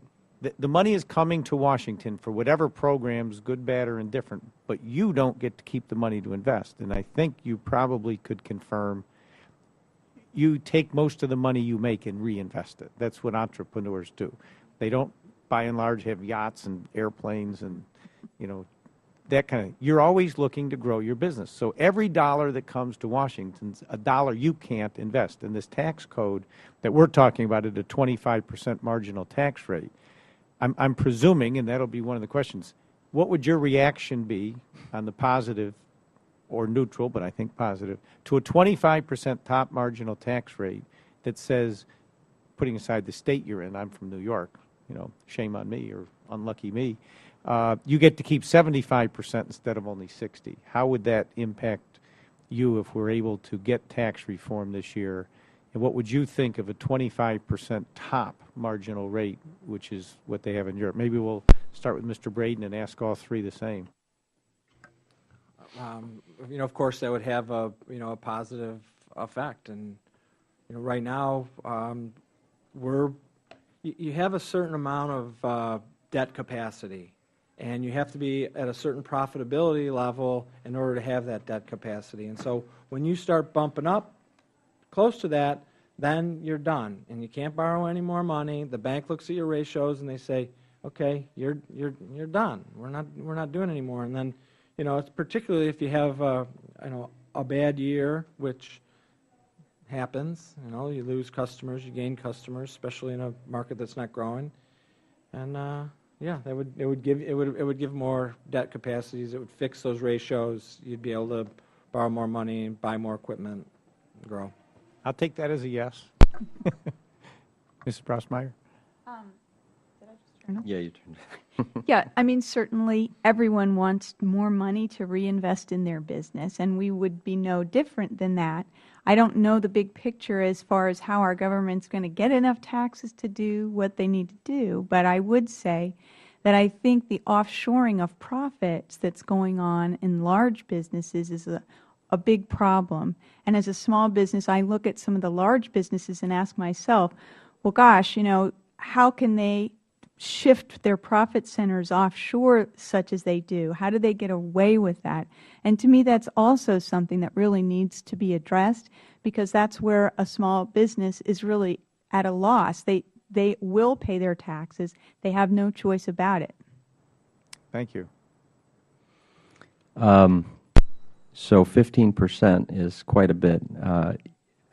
The money is coming to Washington for whatever programs, good, bad, or indifferent, but you don't get to keep the money to invest. And I think you probably could confirm you take most of the money you make and reinvest it. That's what entrepreneurs do. They don't, by and large, have yachts and airplanes and, you know, that kind of. You're always looking to grow your business. So every dollar that comes to Washington's a dollar you can't invest. In this tax code that we're talking about at a 25% marginal tax rate, I'm presuming, and that'll be one of the questions, what would your reaction be on the positive or neutral, but I think positive, to a 25% top marginal tax rate that says, putting aside the state you're in, I'm from New York, you know, shame on me or unlucky me, you get to keep 75% instead of only 60. How would that impact you if we're able to get tax reform this year? And what would you think of a 25% top marginal rate, which is what they have in Europe? Maybe we'll start with Mr. Braddon and ask all three the same. You know, of course, that would have a positive effect, and you know, right now you have a certain amount of debt capacity, and you have to be at a certain profitability level in order to have that debt capacity. And so when you start bumping up close to that, then you're done, and you can't borrow any more money. The bank looks at your ratios and they say, okay, you're done. We're not doing anymore. And then, you know, it's particularly if you have a bad year, which happens. You know, you lose customers, you gain customers, especially in a market that's not growing. And Yeah, it would give more debt capacities. It would fix those ratios. You'd be able to borrow more money, buy more equipment, and grow. I'll take that as a yes. Mrs. Brosmeyer? Yeah, you turned. Yeah, I mean, certainly everyone wants more money to reinvest in their business, and we would be no different than that. I don't know the big picture as far as how our government's going to get enough taxes to do what they need to do, but I would say that I think the offshoring of profits that's going on in large businesses is a big problem. And as a small business, I look at some of the large businesses and ask myself, well, gosh, you know, how can they shift their profit centers offshore such as they do? How do they get away with that? And to me, that's also something that really needs to be addressed, because that's where a small business is really at a loss. They will pay their taxes. They have no choice about it. Thank you. So 15% is quite a bit.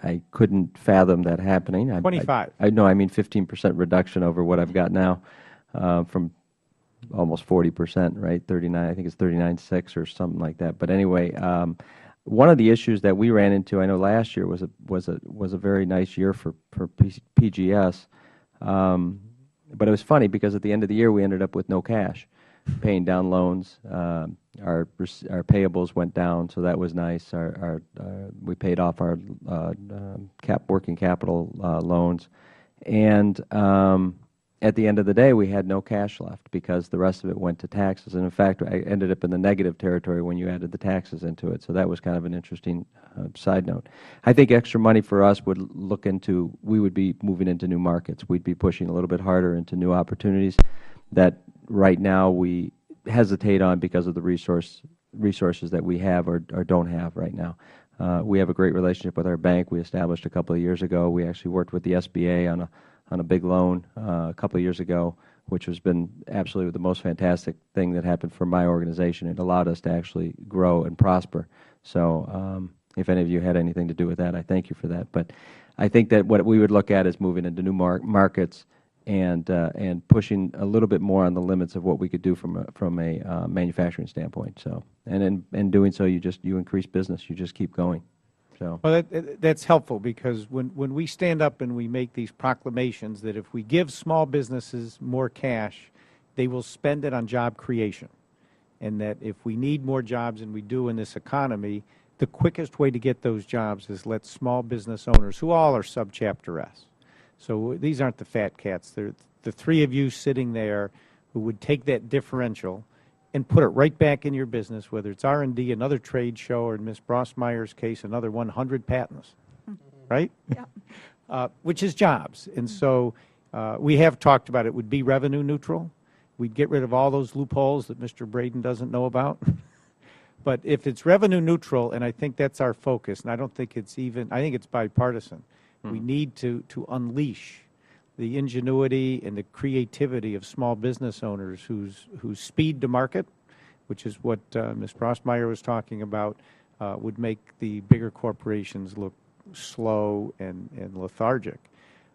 I couldn't fathom that happening. 25. I know, I mean 15% reduction over what I've got now, from almost 40%, right? 39, I think it's 39.6 or something like that. But anyway, one of the issues that we ran into, I know last year was a very nice year for PGS, but it was funny because at the end of the year we ended up with no cash, paying down loans. Our payables went down, so that was nice. We paid off our working capital loans, and at the end of the day, we had no cash left because the rest of it went to taxes. And in fact, I ended up in the negative territory when you added the taxes into it. So that was kind of an interesting side note. I think extra money for us would we would be moving into new markets. We'd be pushing a little bit harder into new opportunities that right now we hesitate on because of the resources that we have or don't have right now. We have a great relationship with our bank. We established a couple of years ago. We actually worked with the SBA on a big loan a couple of years ago, which has been absolutely the most fantastic thing that happened for my organization. It allowed us to actually grow and prosper. So if any of you had anything to do with that, I thank you for that. But I think that what we would look at is moving into new markets and pushing a little bit more on the limits of what we could do from a manufacturing standpoint. So, and in doing so, you increase business. You just keep going. So. Well, that's helpful, because when we stand up and we make these proclamations that if we give small businesses more cash, they will spend it on job creation, and that if we need more jobs than we do in this economy, the quickest way to get those jobs is let small business owners, who all are Subchapter S. So these aren't the fat cats. They're the three of you sitting there who would take that differential and put it right back in your business, whether it's R&D, another trade show, or in Ms. Brosmeyer's case, another 100 patents, right? Yeah. Which is jobs. And so we have talked about it would be revenue neutral. We'd get rid of all those loopholes that Mr. Braddon doesn't know about. But if it's revenue neutral, and I think that's our focus, and I don't think it's I think it's bipartisan. We need to unleash the ingenuity and the creativity of small business owners whose speed to market, which is what Ms. Brosmeyer was talking about, would make the bigger corporations look slow and lethargic.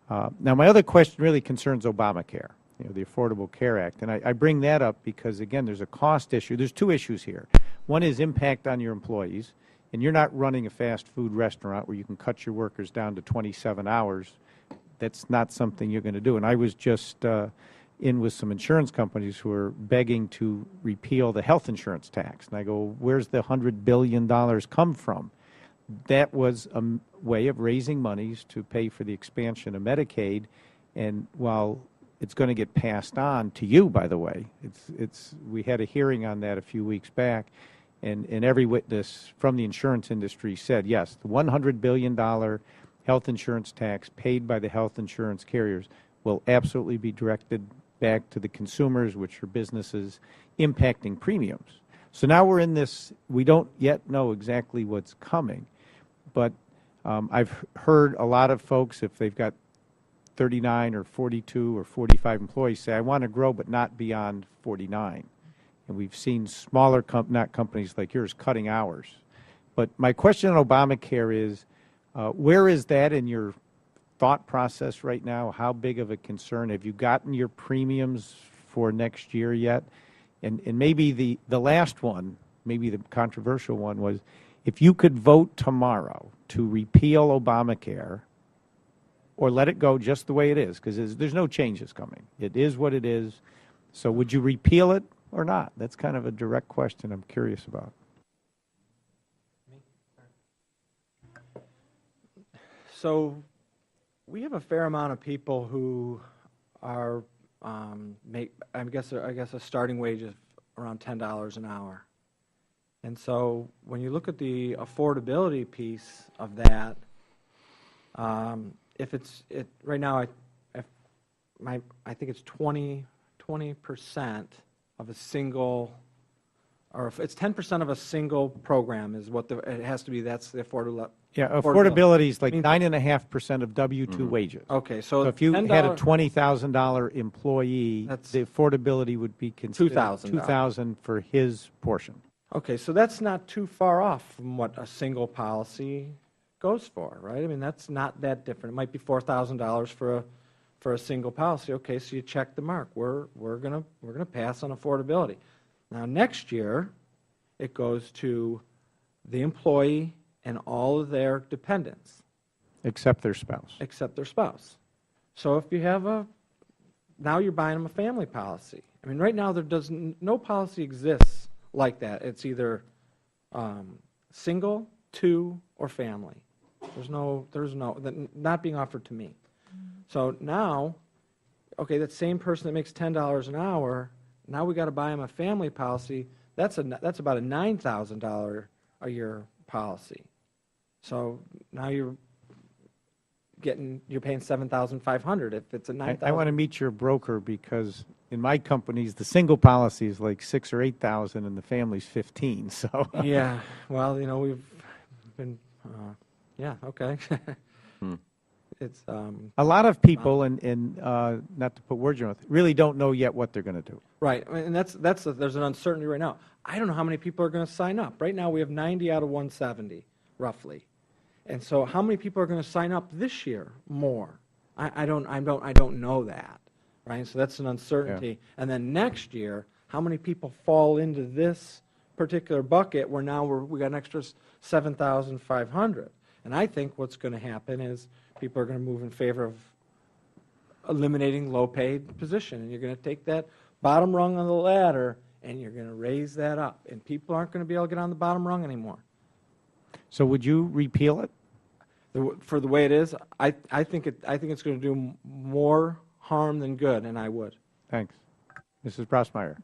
Now, my other question really concerns Obamacare, the Affordable Care Act. And I bring that up because, again, there's a cost issue. There's two issues here. One is impact on your employees. And you're not running a fast food restaurant where you can cut your workers down to 27 hours. That's not something you're going to do. And I was just in with some insurance companies who are begging to repeal the health insurance tax. And I go, where's the $100 billion come from? That was a way of raising monies to pay for the expansion of Medicaid. And while it's going to get passed on to you, by the way, we had a hearing on that a few weeks back. And every witness from the insurance industry said, yes, the $100 billion health insurance tax paid by the health insurance carriers will absolutely be directed back to the consumers, which are businesses, impacting premiums. So now we're in this, we don't yet know exactly what's coming, but I've heard a lot of folks, if they've got 39 or 42 or 45 employees, say, I want to grow but not beyond 49. And we've seen smaller, not companies like yours, cutting hours. But my question on Obamacare is, where is that in your thought process right now? How big of a concern? Have you gotten your premiums for next year yet. And maybe the last one, maybe the controversial one, was if you could vote tomorrow to repeal Obamacare or let it go just the way it is, because there's no changes coming. It is what it is. So would you repeal it or not? That's kind of a direct question I'm curious about. So we have a fair amount of people who are I guess a starting wage of around $10 an hour. And so when you look at the affordability piece of that, if right now I think it's 20% of a single, or if it's 10% of a single program is what it has to be. That's the affordable. Yeah, affordability is like 9.5% of W-2 wages. Okay, So if you had a $20,000 employee, the affordability would be considered $2,000 for his portion. Okay, so that's not too far off from what a single policy goes for, right? I mean, that's not that different. It might be $4,000 for a single policy. Okay, so you check the mark. We're gonna pass on affordability. Now next year, it goes to the employee and all of their dependents. Except their spouse. Except their spouse. So if you have now you're buying them a family policy. I mean, right now no policy exists like that. It's either single, two, or family. There's not being offered to me. So now, okay, that same person that makes $10 an hour, now we got to buy them a family policy. That's about a $9,000 a year policy. So now you're paying $7,500 if it's a $9,000. I want to meet your broker because in my companies the single policy is like $6,000 or $8,000 and the family's $15,000. So yeah, well, we've been yeah, okay. It's a lot of people, and not to put words in your mouth, really don't know yet what they're going to do. Right, and there's an uncertainty right now. I don't know how many people are going to sign up. Right now we have 90 out of 170, roughly, and so how many people are going to sign up this year? More. I don't know that. Right, so that's an uncertainty. Yeah. And then next year, how many people fall into this particular bucket where now we got an extra 7,500? And I think what's going to happen is people are going to move in favor of eliminating low-paid position, and you're going to take that bottom rung on the ladder and you're going to raise that up, and people aren't going to be able to get on the bottom rung anymore. So would you repeal it? For the way it is, I think it's going to do more harm than good, and I would. Thanks, Mrs. Brossmeyer.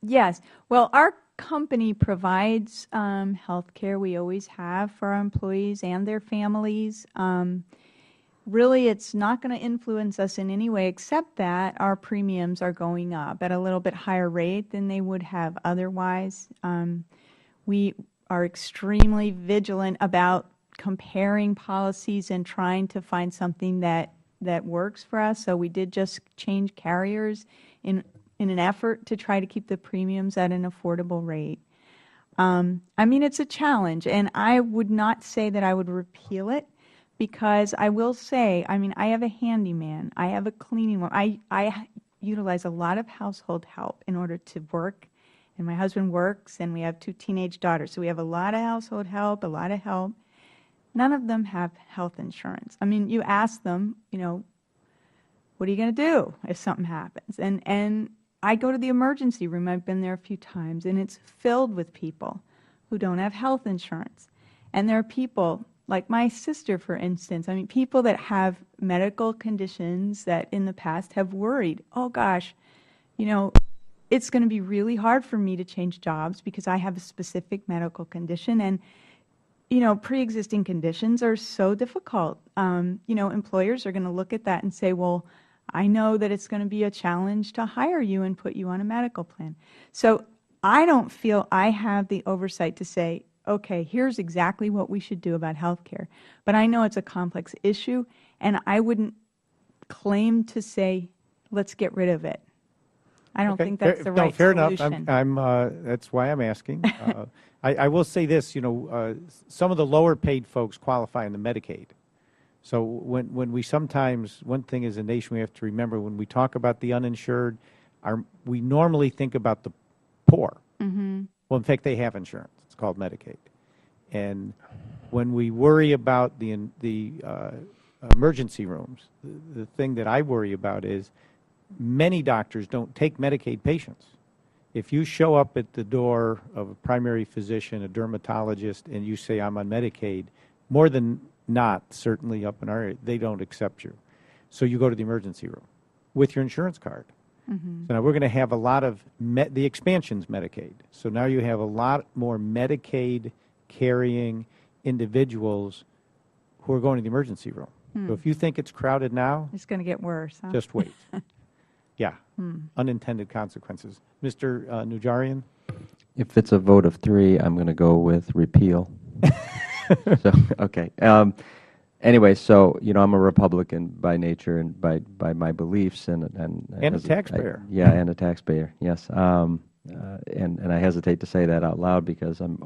Yes. Well, our company provides health care. We always have for our employees and their families. Really, it's not going to influence us in any way except that our premiums are going up at a little bit higher rate than they would have otherwise. We are extremely vigilant about comparing policies and trying to find something that works for us. So we did just change carriers in an effort to try to keep the premiums at an affordable rate. I mean, it's a challenge, and I would not say that I would repeal it, because I will say, I mean, I have a handyman, I have a cleaning woman, I utilize a lot of household help in order to work, and my husband works, and we have 2 teenage daughters, so we have a lot of household help, a lot of help. None of them have health insurance. I mean, you ask them, what are you going to do if something happens? And I go to the emergency room, I've been there a few times, and it's filled with people who don't have health insurance. And there are people, like my sister, for instance, I mean, people that have medical conditions that in the past have worried, oh gosh, it's going to be really hard for me to change jobs because I have a specific medical condition. And pre-existing conditions are so difficult. Employers are going to look at that and say, well, I know that it's going to be a challenge to hire you and put you on a medical plan. So I don't feel I have the oversight to say, okay, here's exactly what we should do about health care. But I know it's a complex issue, and I wouldn't claim to say, let's get rid of it. I don't think that's the right solution. Fair enough. That's why I'm asking. I will say this, some of the lower paid folks qualify in the Medicaid. So when we sometimes, one thing as a nation we have to remember, when we talk about the uninsured, we normally think about the poor. Well, in fact, they have insurance. It's called Medicaid. And when we worry about the emergency rooms, the thing that I worry about is many doctors don't take Medicaid patients. If you show up at the door of a primary physician, a dermatologist, and you say, I'm on Medicaid, more than not, certainly up in our area, they don't accept you. So you go to the emergency room with your insurance card. So now we're going to have a lot of, the expansion's Medicaid. So now you have a lot more Medicaid carrying individuals who are going to the emergency room. So if you think it's crowded now, It's going to get worse, huh? just wait. Yeah, unintended consequences. Mr. Nujarian? If it's a vote of 3, I'm going to go with repeal. So, okay. Anyway, so, I'm a Republican by nature and by my beliefs. And a taxpayer. And a taxpayer, yes. And I hesitate to say that out loud because I'm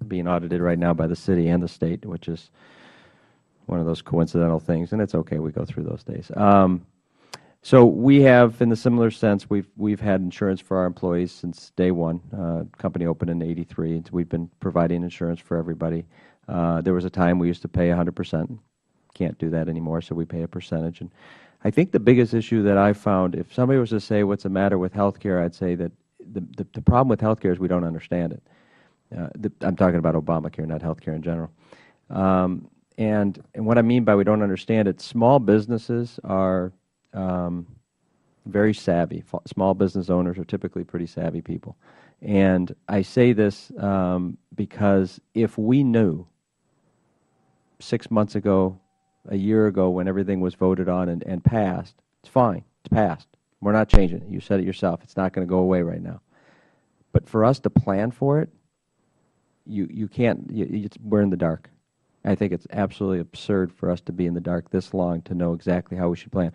being audited right now by the city and the state, which is one of those coincidental things, and it's okay, we go through those days. So we have, in the similar sense, we've had insurance for our employees since day one. Company opened in '83, and we've been providing insurance for everybody. There was a time we used to pay 100%. Can't do that anymore, so we pay a percentage. And I think the biggest issue that I found, if somebody was to say what's the matter with health care, I'd say that the problem with health care is we don't understand it. I'm talking about Obamacare, not health care in general. And what I mean by we don't understand it, small businesses are very savvy. Small business owners are typically pretty savvy people. And I say this because if we knew 6 months ago, a year ago, when everything was voted on and passed, it's fine. It's passed. We're not changing it. You said it yourself. It's not going to go away right now. But for us to plan for it, you can't. We're in the dark. I think it's absolutely absurd for us to be in the dark this long to know exactly how we should plan.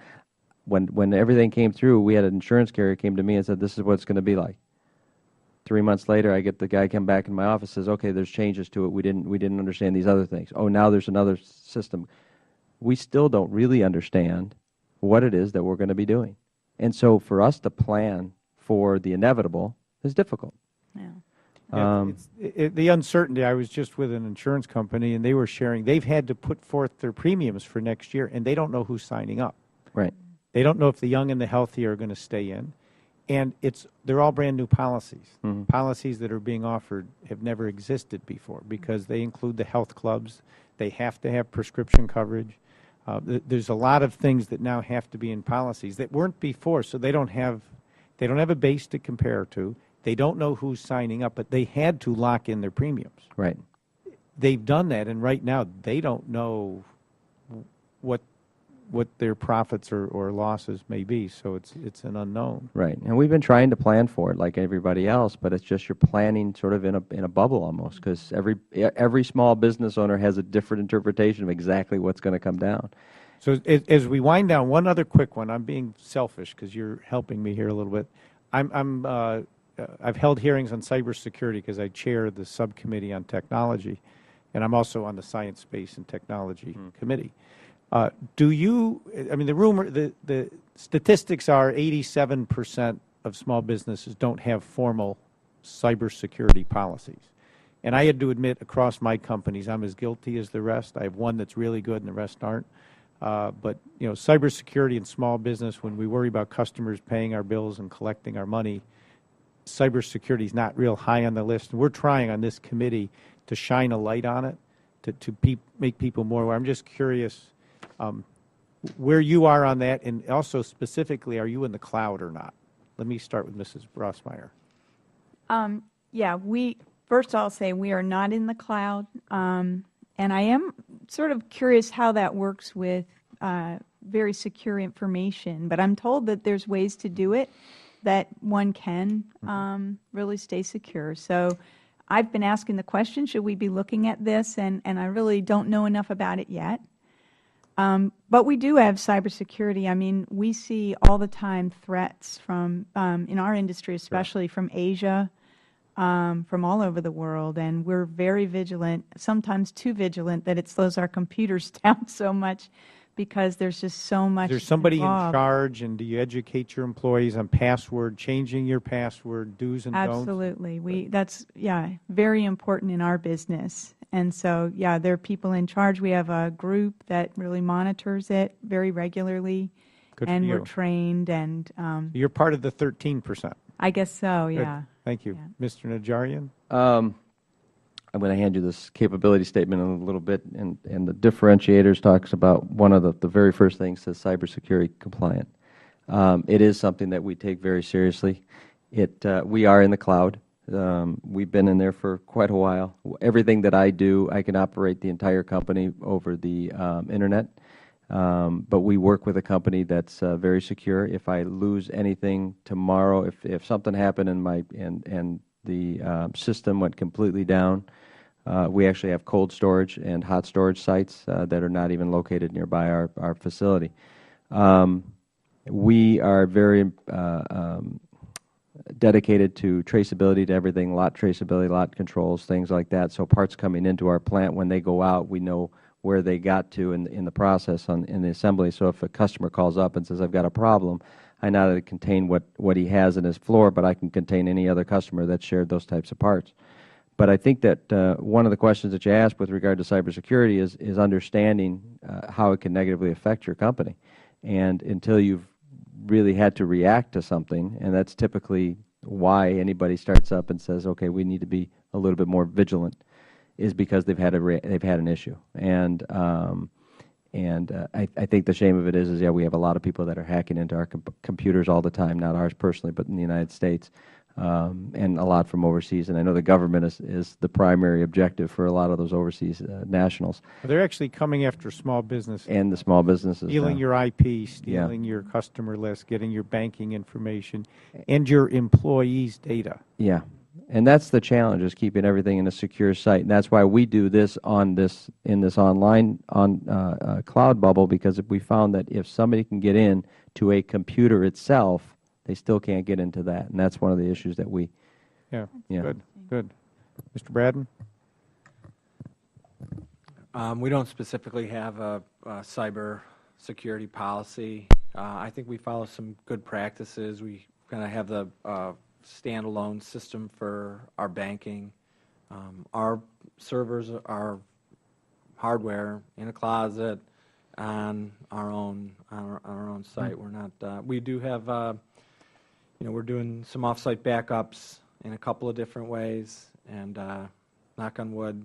When everything came through, we had an insurance carrier came to me and said, this is what it's going to be like. 3 months later, I get the guy come back in my office, says, okay, there's changes to it. We didn't understand these other things. Oh, now there's another system. We still don't really understand what it is that we're going to be doing. And so for us to plan for the inevitable is difficult. Yeah. The uncertainty, I was just with an insurance company, and they were sharing, they've had to put forth their premiums for next year, and they don't know who's signing up. Right. They don't know if the young and the healthy are going to stay in. And they're all brand new policies. Policies that are being offered have never existed before because they include the health clubs. They have to have prescription coverage. There's a lot of things that now have to be in policies that weren't before, so they don't have a base to compare to. They don't know who's signing up, but they had to lock in their premiums. Right. They've done that, and right now they don't know what their profits or losses may be, so it's an unknown. Right. And we've been trying to plan for it like everybody else, but it's just you're planning sort of in a bubble almost because every small business owner has a different interpretation of exactly what's going to come down. So as we wind down, one other quick one. I'm being selfish because you're helping me here a little bit. I've held hearings on cybersecurity because I chair the subcommittee on technology, and I'm also on the Science, Space, and Technology Committee. The statistics are 87% of small businesses don't have formal cybersecurity policies. And I had to admit, across my companies, I'm as guilty as the rest. I have one that's really good and the rest aren't. But cybersecurity in small business, when we worry about customers paying our bills and collecting our money, cybersecurity is not real high on the list. And we're trying on this committee to shine a light on it, to make people more aware. I'm just curious where you are on that, and also specifically, are you in the cloud or not? Let me start with Mrs. Rossmeyer. Yeah, first I'll say we are not in the cloud, and I am sort of curious how that works with very secure information, but I'm told that there's ways to do it that one can really stay secure. So I've been asking the question, should we be looking at this, and I really don't know enough about it yet. But we do have cybersecurity. I mean, we see all the time threats from, in our industry especially, from Asia, from all over the world, and we're very vigilant, sometimes too vigilant that it slows our computers down so much because there's just so much Is there somebody involved. in charge, and do you educate your employees on password, changing your password, do's and don'ts? Absolutely. That's, yeah, very important in our business. And so, yeah, there are people in charge. We have a group that really monitors it very regularly. Good for and we're you. trained, and You're part of the 13%. I guess so, Good. yeah. Thank you. Yeah. Mr. Najarian? I'm going to hand you this capability statement in a little bit, and the differentiators talks about one of the very first things says cybersecurity compliant. It is something that we take very seriously. We are in the cloud. We've been in there for quite a while. Everything that I do, I can operate the entire company over the internet. But we work with a company that's very secure. If I lose anything tomorrow, if something happened and the system went completely down, we actually have cold storage and hot storage sites that are not even located nearby our facility. We are very dedicated to traceability to everything, lot traceability, lot controls, things like that. So parts coming into our plant, when they go out, we know where they got to in the process in the assembly. So if a customer calls up and says, I've got a problem, I not only contain what he has in his floor, but I can contain any other customer that shared those types of parts. But I think that one of the questions that you asked with regard to cybersecurity is understanding how it can negatively affect your company. And until you've really had to react to something, and that's typically why anybody starts up and says, okay, we need to be a little bit more vigilant, is because they've had an issue. And I think the shame of it is yeah, we have a lot of people that are hacking into our computers all the time, not ours personally, but in the United States, and a lot from overseas. And I know the government is the primary objective for a lot of those overseas nationals. They're actually coming after small businesses. And the small businesses. Stealing your IP, stealing your customer list, getting your banking information, and your employees' data. Yeah. And that's the challenge, is keeping everything in a secure site. And that's why we do this in this online cloud bubble, because we found that if somebody can get in to a computer itself, they still can't get into that. And that's one of the issues that we. Yeah. Good. Mr. Braddon? We don't specifically have a cyber security policy. I think we follow some good practices. We kind of have the standalone system for our banking. Our servers are hardware in a closet on our own site. We're not. We do have. We're doing some off-site backups in a couple of different ways, and knock on wood,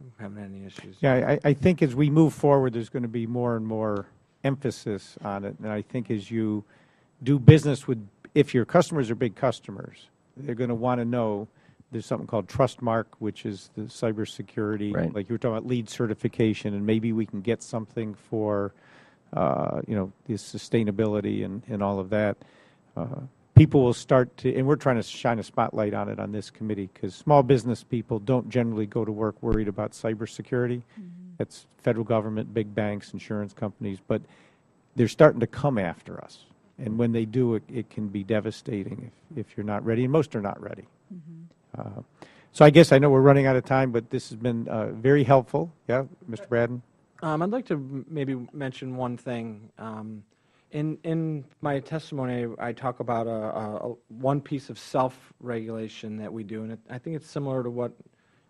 we haven't had any issues. Yeah, I think as we move forward, there's going to be more and more emphasis on it. And I think as you do business with, if your customers are big customers, they're going to want to know there's something called Trustmark, which is the cybersecurity, right. Like you were talking about LEED certification, and maybe we can get something for, the sustainability and all of that. People will start to, and we're trying to shine a spotlight on it on this committee, because small business people don't generally go to work worried about cybersecurity. That's federal government, big banks, insurance companies, but they're starting to come after us. And when they do, it can be devastating if you're not ready, and most are not ready. So I guess I know we're running out of time, but this has been very helpful. Yeah, Mr. Braddon? I'd like to maybe mention one thing. In my testimony, I talk about one piece of self-regulation that we do, and I think it's similar to what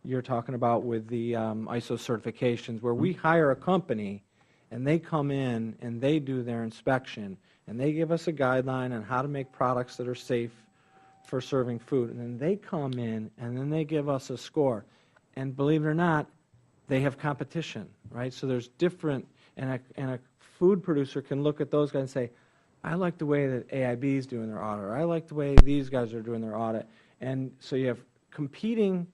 you're talking about with the ISO certifications, where we hire a company, and they come in and they do their inspection, and they give us a guideline on how to make products that are safe for serving food, and then they come in and then they give us a score. And believe it or not, they have competition, right? So there's different, and a food producer can look at those guys and say, I like the way that AIB is doing their audit, or I like the way these guys are doing their audit. And so you have competing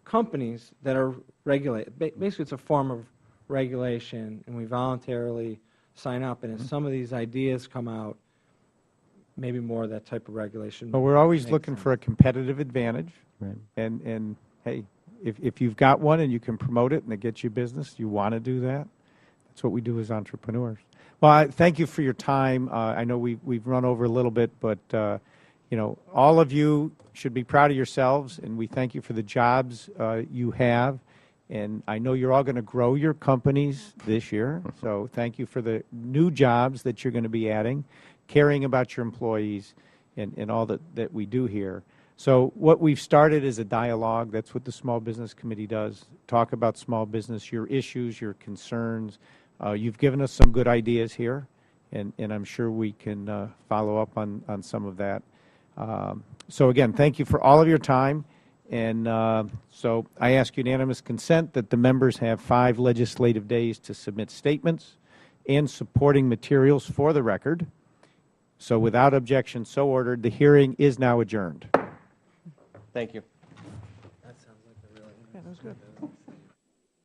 companies that are regulated. Basically, it's a form of regulation, and we voluntarily sign up. And as some of these ideas come out, maybe more of that type of regulation. Well, we're always looking for a competitive advantage. Right. And hey, if you've got one and you can promote it and it gets you business, you want to do that. That's what we do as entrepreneurs. Well, thank you for your time. I know we've run over a little bit, but you know, all of you should be proud of yourselves, and we thank you for the jobs you have. And I know you're all going to grow your companies this year, so thank you for the new jobs that you're going to be adding, caring about your employees, and all that we do here. So what we've started is a dialogue. That's what the Small Business Committee does, talk about small business, your issues, your concerns. You've given us some good ideas here, and I'm sure we can follow up on some of that. So again, thank you for all of your time. And so I ask unanimous consent that the members have 5 legislative days to submit statements and supporting materials for the record. So without objection, so ordered. The hearing is now adjourned. Thank you. That sounds like a really Yeah, that was good.